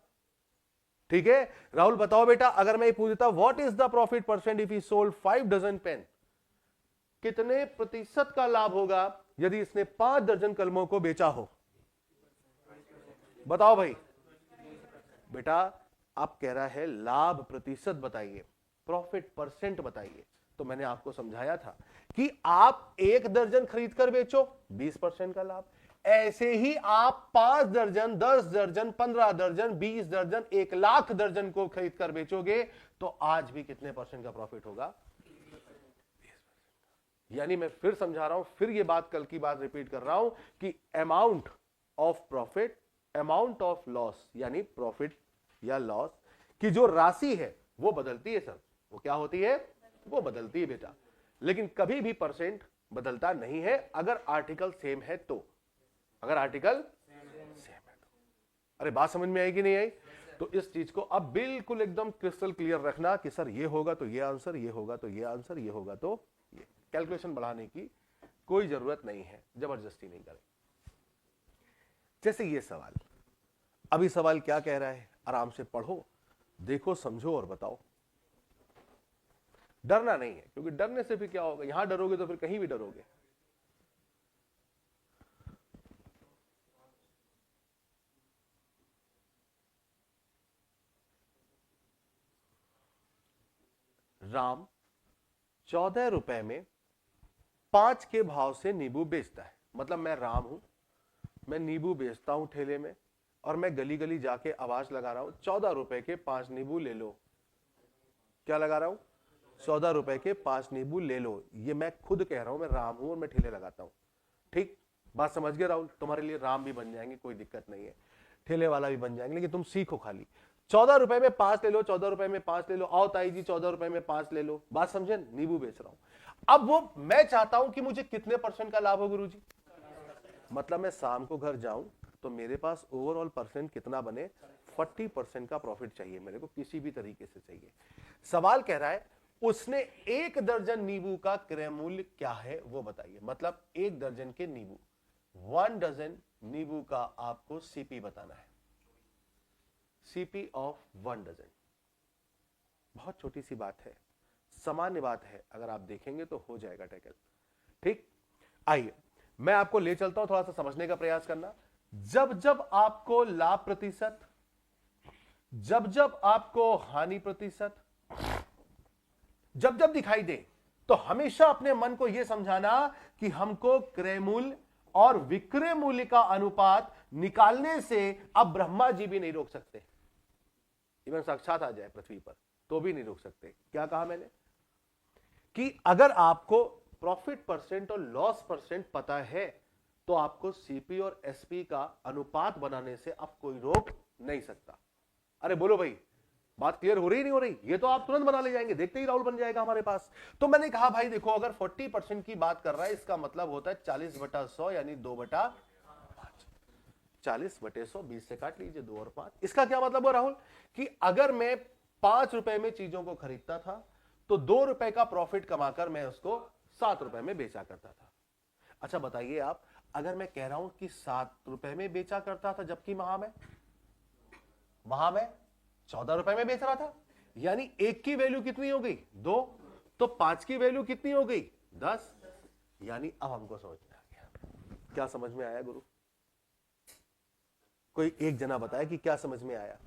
ठीक है? राहुल बताओ बेटा, अगर मैं पूछता what is the profit percent if he sold 5 dozen pen, कितने प्रतिशत का लाभ होगा यदि इसने 5 दर्जन कलमों को बेचा हो? बताओ भाई। बेटा आप कह रहा है लाभ प्रतिशत बताइए, प्रॉफिट परसेंट बताइए। तो मैंने आपको समझाया था कि आप 1 दर्जन खरीद कर बेचो 20% का लाभ, ऐसे ही आप 5 दर्जन, 10 दर्जन, 15 दर्जन, 20 दर्जन, 1 लाख दर्जन को खरीद कर बेचोगे तो आज भी कितने परसेंट का प्रॉफिट होगा? 20%। यानी मैं फिर समझा रहा हूं, फिर ये बात कल की बात रिपीट कर रहा हूं कि amount of profit amount of loss यानी प्रॉफिट या लॉस की जो राशि है वो बदलती है सर। वो क्या होती है? वो बदलती है बेटा, लेकिन कभी भी परसेंट बदलता नहीं है अगर आर्टिकल सेम है तो। अगर आर्टिकल सेम है तो। अरे बात समझ में आई कि नहीं आई? तो इस चीज को अब बिल्कुल एकदम क्रिस्टल क्लियर रखना कि सर ये होगा तो ये आंसर, ये होगा तो ये आंसर, ये होगा तो ये। कैलकुलेशन बढ़ाने की कोई जरूरत नहीं है, जबरदस्ती नहीं करें। जैसे ये सवाल, अभी सवाल क्या कह रहा है, आराम से पढ़ो, देखो, समझो और बताओ। डरना नहीं है, क्योंकि डरने से फिर क्या होगा, यहां डरोगे तो फिर कहीं भी डरोगे। राम 14 रुपए में 5 के भाव से नींबू बेचता है। मतलब मैं राम हूं, मैं नींबू बेचता हूं ठेले में, और मैं गली गली जाके आवाज लगा रहा हूं 14 रुपए के 5 नींबू ले लो। क्या लगा रहा हूं? 14 रुपए के 5 नींबू ले लो। ये मैं खुद कह रहा हूं, मैं राम हूं और मैं ठेले लगाता हूं। ठीक, बात समझ गए राहुल? तुम्हारे लिए राम भी बन जाएंगे, कोई दिक्कत नहीं है, ठेले वाला भी बन जाएंगे, लेकिन तुम सीखो खाली। 14 रुपए में 5 ले लो, 14 रुपए में 5 ले लो, आओ ताई जी 14 रुपए में 5 ले लो। बात समझे? नींबू बेच रहा हूं। अब वो मैं चाहता हूं कि मुझे कितने % का लाभ हो गुरुजी? मतलब मैं शाम को घर जाऊं तो मेरे पास ओवरऑल परसेंट कितना बने? 40% का प्रॉफिट चाहिए मेरे को, किसी भी तरीके से चाहिए। सवाल कह रहा है उसने 1 दर्जन नींबू का क्रय मूल्य क्या है वो बताइए। मतलब 1 दर्जन के नींबू, 1 डजन नींबू का आपको सीपी बताना है। CP of 1 dozen. बहुत छोटी सी बात है, सामान्य बात है, अगर आप देखेंगे तो हो जाएगा टैकल। ठीक, आइए मैं आपको ले चलता हूं, थोड़ा सा समझने का प्रयास करना। जब जब आपको लाभ प्रतिशत, जब जब आपको हानि प्रतिशत, जब जब दिखाई दे, तो हमेशा अपने मन को यह समझाना कि हमको क्रय मूल्य और विक्रय मूल्य का अनुपात निकालने से अब ब्रह्मा जी भी नहीं रोक सकते। इवन साक्षात आ जाए पृथ्वी पर तो भी नहीं रोक सकते। क्या कहा मैंने? कि अगर आपको प्रॉफिट परसेंट और लॉस परसेंट पता है तो आपको सीपी और एसपी का अनुपात बनाने से अब कोई रोक नहीं सकता। अरे बोलो भाई, बात क्लियर हो रही नहीं हो रही? ये तो आप तुरंत बना ले जाएंगे, देखते ही राहुल बन जाएगा हमारे पास। तो मैंने कहा भाई देखो, अगर 40% की बात कर रहा है, इसका मतलब होता है 40/100 यानी 2/5। 40/100 20 से काट लीजिए, 2 और 5। इसका क्या मतलब है राहुल? कि अगर मैं 5 रुपए में चीजों को खरीदता था तो 2 रुपए का प्रॉफिट कमाकर मैं उसको 7 रुपए में बेचा करता था। अच्छा बताइए आप, अगर मैं कह रहा हूं कि 7 रुपए में बेचा करता था, जबकि वहां मैं 14 रुपए में बेच रहा था, यानी 1 की वैल्यू कितनी हो गई? 2। तो 5 की वैल्यू कितनी हो गई? 10। यानी अब हमको समझ में आ गया। क्या समझ में आया गुरु? कोई एक जना बताया कि क्या समझ में आया?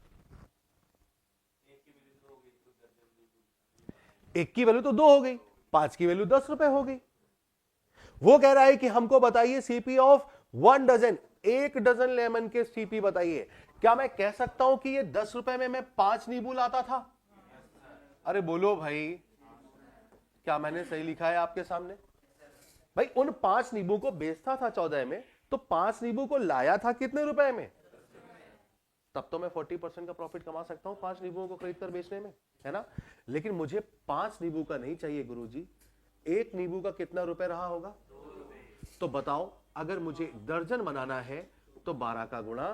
1 की वैल्यू तो 2 हो गई, 5 की वैल्यू 10 रुपए हो गई। वो कह रहा है कि हमको बताइए CP of 1 dozen, 1 dozen lemon के सीपी बताइए। क्या मैं कह सकता हूं कि ये 10 रुपए में मैं 5 नींबू लाता था? अरे बोलो भाई, क्या मैंने सही लिखा है आपके सामने? भाई उन 5 नींबू को बेचता था 14 में, तो 5 नींबू को लाया था कितने रुपए में? तब तो मैं 40% का प्रॉफिट कमा सकता हूं 5 नींबुओं को खरीदकर बेचने में, है ना? लेकिन मुझे 5 नींबू का नहीं चाहिए गुरुजी। 1 नींबू का कितना रुपए रहा होगा? तो बताओ, अगर मुझे दर्जन बनाना है तो 12 का गुणा।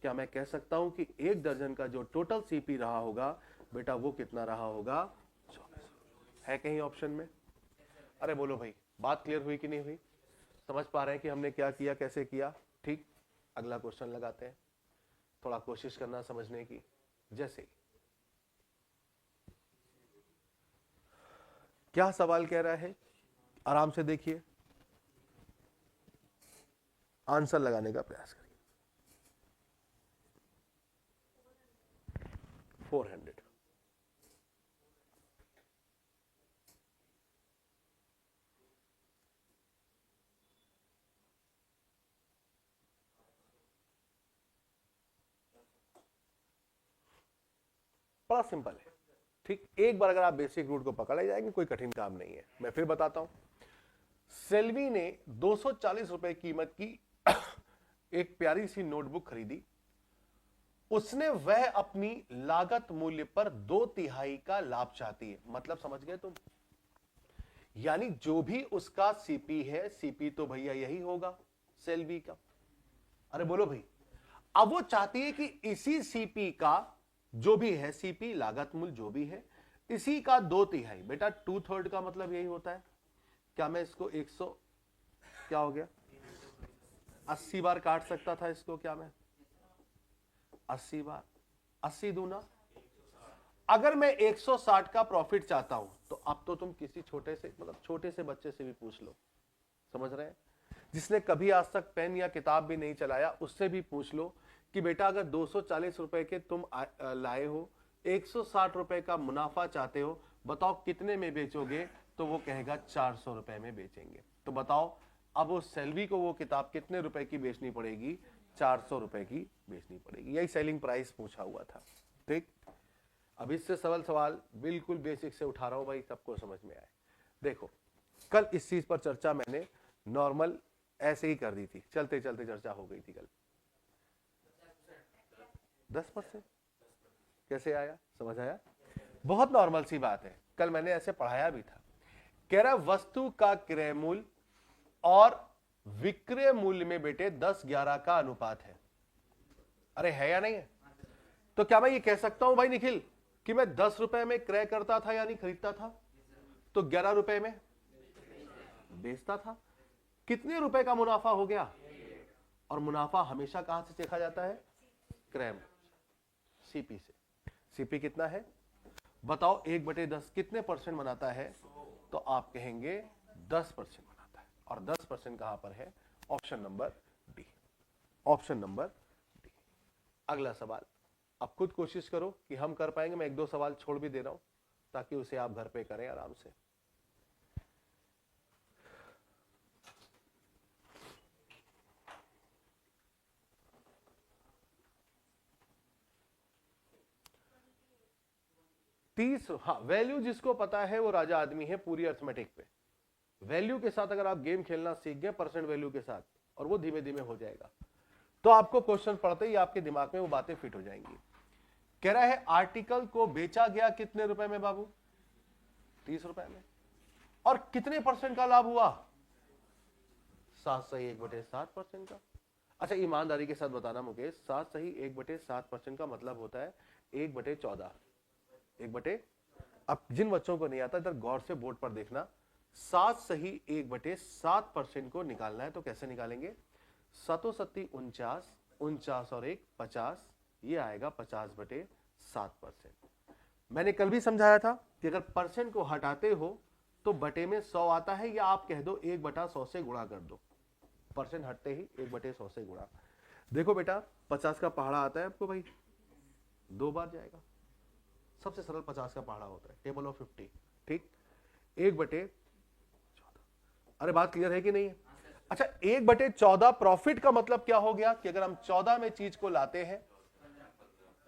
क्या मैं कह सकता हूं कि 1 दर्जन का जो टोटल सीपी रहा होगा बेटा, वो कितना रहा होगा? 24। है कहीं ऑप्शन में? अरे बोलो भाई, बात क्लियर हुई कि नहीं हुई? समझ पा रहे हैं कि हमने क्या किया, कैसे किया? ठीक, अगला क्वेश्चन लगाते हैं, थोड़ा कोशिश करना समझने की। जैसे क्या सवाल कह रहा है, आराम से देखिए, आंसर लगाने का प्रयास करिए। 400। बड़ा सिंपल है। ठीक, एक बार अगर आप बेसिक रूट को पकड़ ले जाएंगे, कोई कठिन काम नहीं है। मैं फिर बताता हूं। सेल्वी ने 240 रुपए कीमत की एक प्यारी सी नोटबुक खरीदी, उसने वह अपनी लागत मूल्य पर 2/3 का लाभ चाहती है। मतलब समझ गए तुम? यानी जो भी उसका सीपी है, सीपी तो भैया यही होगा सेल बी का। अरे बोलो भाई, अब वो चाहती है कि इसी सीपी का जो भी है, सीपी लागत मूल्य जो भी है, इसी का 2/3। बेटा 2/3 का मतलब यही होता है। क्या मैं इसको 100 क्या हो गया 80 बार काट सकता था इसको? क्या मैं 80 बार, 80 दूना, अगर मैं 160 का प्रॉफिट चाहता हूं तो अब तो तुम किसी छोटे से, मतलब छोटे से बच्चे से भी पूछ लो, समझ रहे हैं, जिसने कभी आज तक पेन या किताब भी नहीं चलाया, उससे भी पूछ लो कि बेटा अगर 240 रुपए के तुम लाए हो, 160 रुपए का मुनाफा चाहते हो, बताओ कितने में बेचोगे? तो वो कहेगा 400 रुपए में बेचेंगे। तो बताओ अब वो सेल्वी को वो किताब कितने रुपए की बेचनी पड़ेगी? 400 रुपए की बेचनी पड़ेगी। यही सेलिंग प्राइस पूछा हुआ था। ठीक, अब इससे सवाल सवाल बिल्कुल बेसिक से उठा रहा हूं भाई, सबको समझ में आए। देखो कल इस चीज पर चर्चा मैंने नॉर्मल ऐसे ही कर दी थी, चलते चलते चर्चा हो गई थी कल। 10% कैसे आया? समझ आया? बहुत नॉर्मल सी बात है, कल मैंने ऐसे पढ़ाया भी था। कह रहा वस्तु का क्रय मूल्य और विक्रय मूल्य में बेटे 10-11 का अनुपात है। अरे है या नहीं है? तो क्या मैं ये कह सकता हूं भाई निखिल कि मैं 10 रुपए में क्रय करता था यानी खरीदता था, तो 11 रुपए में बेचता था, कितने रुपए का मुनाफा हो गया? और मुनाफा हमेशा कहां से देखा जाता है? क्रय, सीपी से। सीपी कितना है बताओ? 1/10 कितने परसेंट बनाता है? तो आप कहेंगे 10% बनाता है। और 10% कहां पर है? Option number D, option number D. अगला सवाल, अब खुद कोशिश करो कि हम कर पाएंगे। मैं 1-2 सवाल छोड़ भी दे रहा हूं ताकि उसे आप घर पे करें आराम से। हाँ, वैल्यू जिसको पता है वो राजा आदमी है पूरी अर्थमेटिक पे। वैल्यू के साथ अगर आप गेम खेलना सीख गए, परसेंट वैल्यू के साथ, और वो धीमे धीमे हो जाएगा, तो आपको क्वेश्चन पढ़ते ही आपके दिमाग में वो बातें फिट हो जाएंगी। कह रहा है आर्टिकल को बेचा गया कितने रुपए में बाबू? 30 रुपए में। और कितने परसेंट का लाभ हुआ? 7 सही 1/7% का। अच्छा ईमानदारी के साथ बताना मुकेश, 7 सही 1/7% का मतलब होता है 1/14। 1/, अब जिन बच्चों को नहीं आता इधर गौर से बोर्ड पर देखना, 7 सही 1/7% को निकालना है तो कैसे निकालेंगे? 7 सत्ती 49, 49 और 1 50, ये आएगा 50/7%। मैंने कल भी समझाया था कि अगर परसेंट को हटाते हो तो बटे में 100 आता है, या आप कह दो 1/100 से गुणा कर दो। परसेंट हटते ही 1/100 से गुणा। देखो बेटा 50 का पहाड़ा आता है आपको भाई, 2 बार जाएगा। सबसे सरल 50 का पहाड़ा होता है टेबल ऑफ 50। ठीक, 1/14। अरे बात क्लियर है कि नहीं है? अच्छा 1/14 प्रॉफिट का मतलब क्या हो गया कि अगर हम 14 में चीज को लाते हैं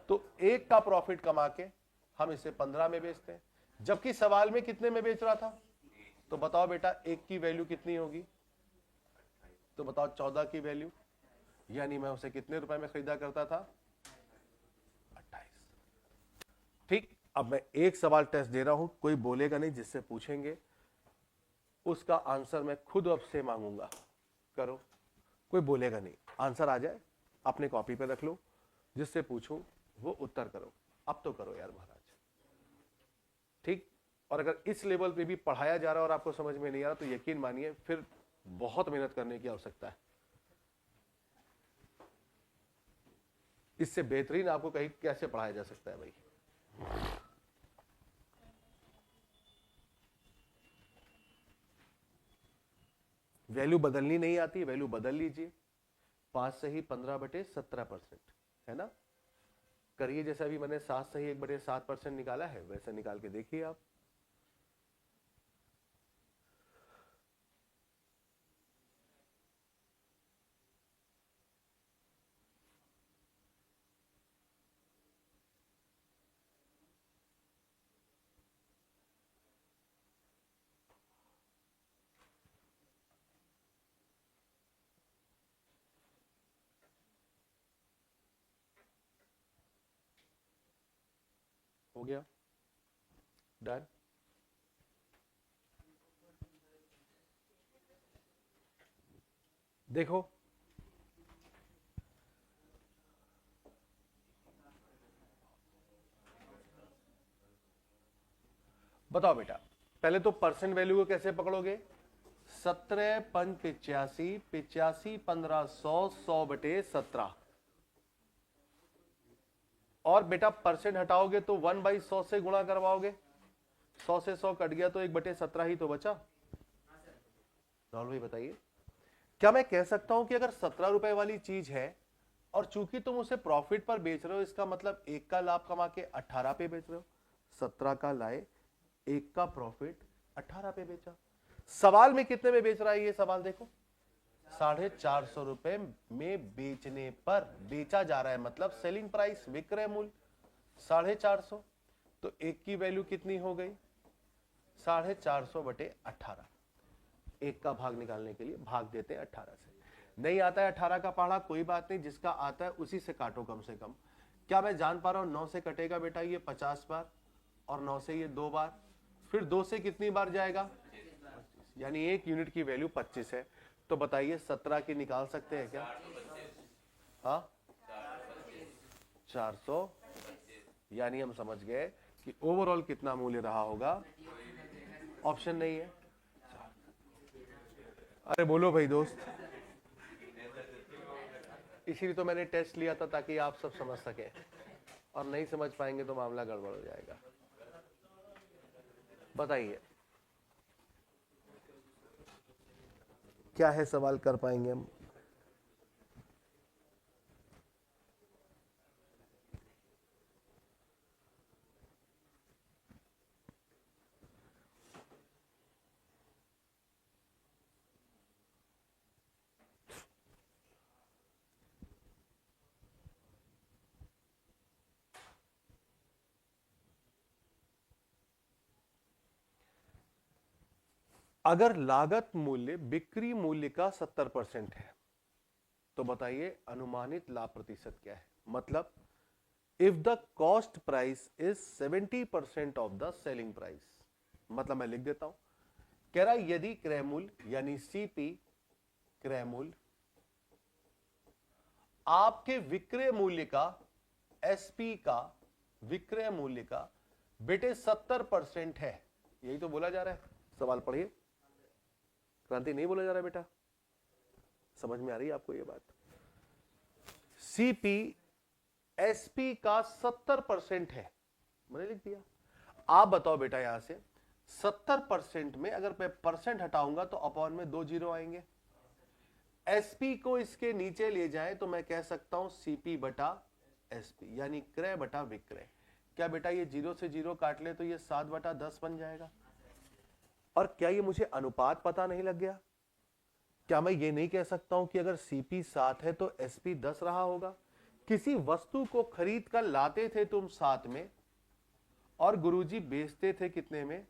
तो 1 का प्रॉफिट कमा के हम इसे 15 में बेचते हैं, जबकि सवाल में कितने में बेच रहा था? तो बताओ बेटा 1 की वैल्यू कितनी होगी? तो बताओ 14 की वैल्यू, यानी मैं उसे कितने रुपए में खरीदा करता था? 28। ठीक, अब मैं एक सवाल टेस्ट दे रहा हूं, कोई बोलेगा नहीं, जिससे पूछेंगे उसका आंसर मैं खुद अब से मांगूंगा। करो, कोई बोलेगा नहीं, आंसर आ जाए अपने कॉपी पे रख लो, जिससे पूछूं वो उत्तर करो। अब तो करो यार महाराज। ठीक, और अगर इस लेवल पे भी पढ़ाया जा रहा है और आपको समझ में नहीं आ रहा तो यकीन मानिए फिर बहुत मेहनत करने की आवश्यकता है। इससे बेहतरीन आपको कहीं कैसे पढ़ाया जा सकता है भाई? वैल्यू बदलनी नहीं आती, वैल्यू बदल लीजिए। 5 सही 15/17%, है ना? करिए जैसा अभी मैंने 7 सही 1/7% निकाला है वैसे निकाल के देखिए आप। हो गया, डन। देखो बताओ बेटा, पहले तो परसेंट वैल्यू को कैसे पकड़ोगे? 17 पंच 85, 85 1500, 100/17। और बेटा परसेंट हटाओगे तो 1/100 से गुणा करवाओगे, 100 से 100 कट गया तो 1/17 ही तो बचा। राहुल भाई बताइए, क्या मैं कह सकता हूं कि अगर 17 रुपए वाली चीज है और चूंकि तुम उसे प्रॉफिट पर बेच रहे हो, इसका मतलब 1 का लाभ कमा के 18 पे बेच रहे हो, 17 का लाए, 1 का प्रॉफिट, 18 पे बेचा। सवाल में कितने में बेच रहा है? ये सवाल देखो, 450 रुपए में बेचने पर बेचा जा रहा है, मतलब सेलिंग प्राइस, विक्रय मूल्य 450। तो 1 की वैल्यू कितनी हो गई? 450/18। 1 का भाग निकालने के लिए भाग देते हैं 18 से। नहीं आता है 18 का पढ़ा, कोई बात नहीं, जिसका आता है उसी से काटो कम से कम। क्या मैं जान पा रहा हूं 9 से कटेगा बेटा ये 50 बार, और 9 से ये 2 बार, फिर 2 से कितनी बार जाएगा? यानी 1 यूनिट की वैल्यू 25 है। तो बताइए 17 की निकाल सकते हैं क्या? हाँ 400, यानी हम समझ गए कि ओवरऑल कितना मूल्य रहा होगा। ऑप्शन नहीं है। अरे बोलो भाई दोस्त, इसीलिए तो मैंने टेस्ट लिया था ताकि आप सब समझ सके, और नहीं समझ पाएंगे तो मामला गड़बड़ हो जाएगा। बताइए क्या है सवाल, कर पाएंगे हम? अगर लागत मूल्य बिक्री मूल्य का 70% है तो बताइए अनुमानित लाभ प्रतिशत क्या है? मतलब if the cost price is 70% of the selling price, मतलब मैं लिख देता हूं, कह रहा है यदि क्रय मूल्य यानी सीपी, क्रय मूल्य आपके विक्रय मूल्य का, एसपी का विक्रय मूल्य का बेटे 70% है, यही तो बोला जा रहा है। सवाल पढ़िए। क्रांति नहीं बोला जा रहा है बेटा, समझ में आ रही है आपको ये बात? सीपी एसपी का 70% है, मैंने लिख दिया। आप बताओ बेटा यहां से 70% में अगर मैं परसेंट हटाऊंगा तो अपॉन में 2 जीरो आएंगे। एसपी को इसके नीचे ले जाए तो मैं कह सकता हूं सीपी बटा एसपी, यानी क्रय बटा विक्रय। क्या बेटा ये 0 से 0 काट ले तो ये 7/10 बन जाएगा। और क्या ये मुझे अनुपात पता नहीं लग गया? क्या मैं ये नहीं कह सकता हूं कि अगर सीपी 7 है तो एसपी 10 रहा होगा? किसी वस्तु को खरीद कर लाते थे तुम 7 में और गुरुजी बेचते थे कितने में?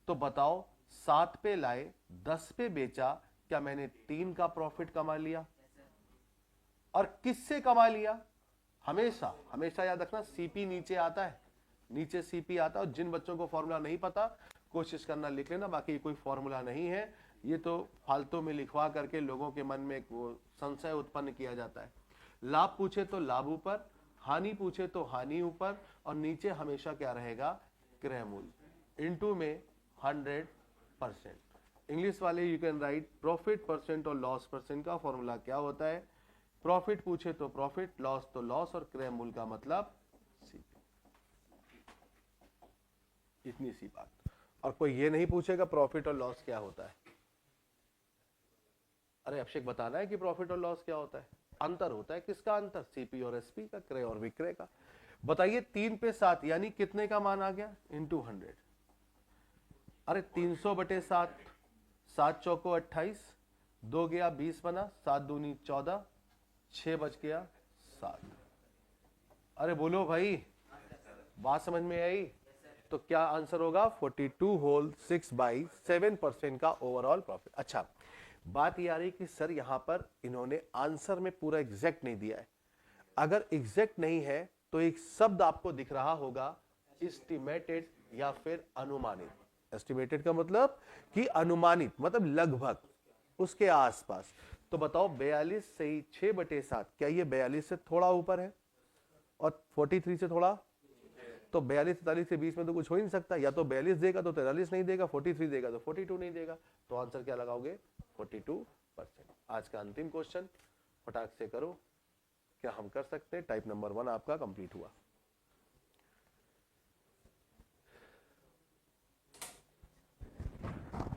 तो बताओ 7 पे लाए, 10 पे बेचा, क्या मैंने 3 का प्रॉफिट कमा लिया? और किससे कमा लिया? हमेशा हमेशा याद रखना सीपी नीचे आता है, नीचे सीपी आता है। और जिन बच्चों को फॉर्मूला नहीं पता कोशिश करना लिख लेना, बाकी कोई फॉर्मूला नहीं है, ये तो फालतू में लिखवा करके लोगों के मन में वो संशय उत्पन्न किया जाता है। लाभ पूछे तो लाभ ऊपर, हानि पूछे तो हानि ऊपर, और नीचे हमेशा क्या रहेगा? क्रय मूल्य। इनटू में 100%। इंग्लिश वाले you can write profit percent और लॉस परसेंट का फॉर्मूला क्या होता है? प्रॉफिट पूछे तो प्रॉफिट, लॉस तो लॉस, और क्रय मूल्य का मतलब सीपी। इतनी सी बात। और कोई ये नहीं पूछेगा प्रॉफिट और लॉस क्या होता है। अरे अभिषेक बताना है कि प्रॉफिट और लॉस क्या होता है। अंतर होता है, किसका अंतर? सीपी और एसपी का, क्रय और विक्रय का। बताइए 3 पे 7 यानी कितने का मान आ गया? इनटू 100। अरे 300/7, 7 चौको 28, 2 गया 20 बना, 7 दूनी 14, 6 बच गया 7। अरे बोलो भाई, बात समझ में आई? तो क्या आंसर होगा? 42 होल 6/7% का ओवरऑल प्रॉफिट। अच्छा, बात ये आ रही कि सर यहां पर इन्होंने आंसर में पूरा एग्जैक्ट नहीं दिया है। अगर एग्जैक्ट नहीं है तो एक शब्द आपको दिख रहा होगा एस्टिमेटेड या फिर अनुमानित। एस्टिमेटेड का मतलब कि अनुमानित, मतलब लगभग उसके आसपास। तो बताओ 42 से ही 6/7, क्या ये 42 से थोड़ा ऊपर है और 43 से थोड़ा? तो 42 43 के बीच में तो कुछ हो ही नहीं सकता, या तो 42 देगा तो 43 नहीं देगा, 43 देगा तो 42 नहीं देगा। तो आंसर क्या लगाओगे? 42%। आज का अंतिम क्वेश्चन फटाक से करो। क्या हम कर सकते हैं? टाइप नंबर 1 आपका कंप्लीट हुआ।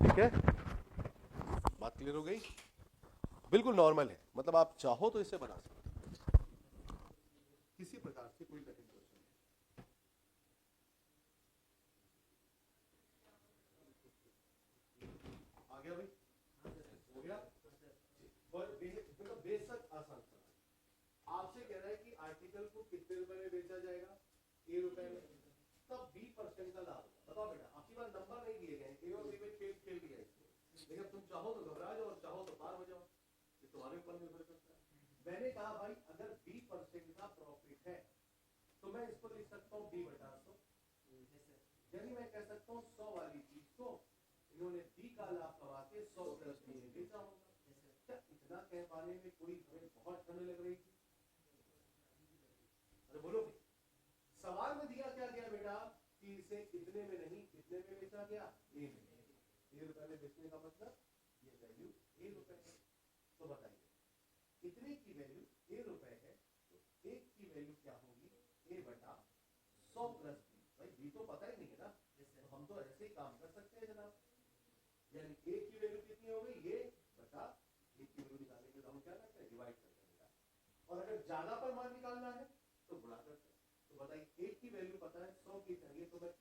ठीक है, बात क्लियर हो गई? बिल्कुल नॉर्मल है, मतलब आप चाहो तो इसे बना सकते हो, किसी प्रकार से कोई कठिन क्वेश्चन नहीं। आ गया भाई? हो गया? मतलब बेशक आसान सवाल। आपसे कह रहा है कि आर्टिकल को कितने रुपए में बेचा जाएगा? ए रुपए में। तब 20% का लाभ। बताओ बेटा, आपकी बार नंबर नहीं दिए गए, ए और बी में खेल खेल दिया इसको, लेकिन तुम चाहो तो घबरा जाओ और चाहो तो पार हो जाओ, ये तुम्हारे ऊपर निर्भर करता है। मैंने कहा भाई अगर 20% का प्रॉफिट है तो मैं इसको लिख सकता हूँ b/100, यानी मैं कह सकता हूँ 100 वाली चीज को इन्होंने b का लाभ कमा के 100 + b में बेचा होगा। क्या इतना कह पाने में कोई हमें बहुत ठंड लग रही थी? अरे बोलो, सवाल में दिया क्या गया बेटा कि इसे इतने में नहीं, कितने में बेचा गया? ए में। ए रुपए में बेचने का मतलब ये वैल्यू ए रुपए है। तो बताइए इतने की वैल्यू ए रुपए है, तो एक की वैल्यू क्या होगी? a/100 + b। भाई b तो पता ही नहीं है ना, तो हम तो ऐसे ही काम कर सकते हैं जनाब। यानी a की वैल्यू कितनी हो गई? ये बटा a की वैल्यू निकालने के लिए हम क्या करते हैं? डिवाइड करते हैं। और अगर ज्यादा पर मान निकालना है तो गुणा करते हैं। तो बताइए a की वैल्यू पता है 100 की चाहिए, तो मैं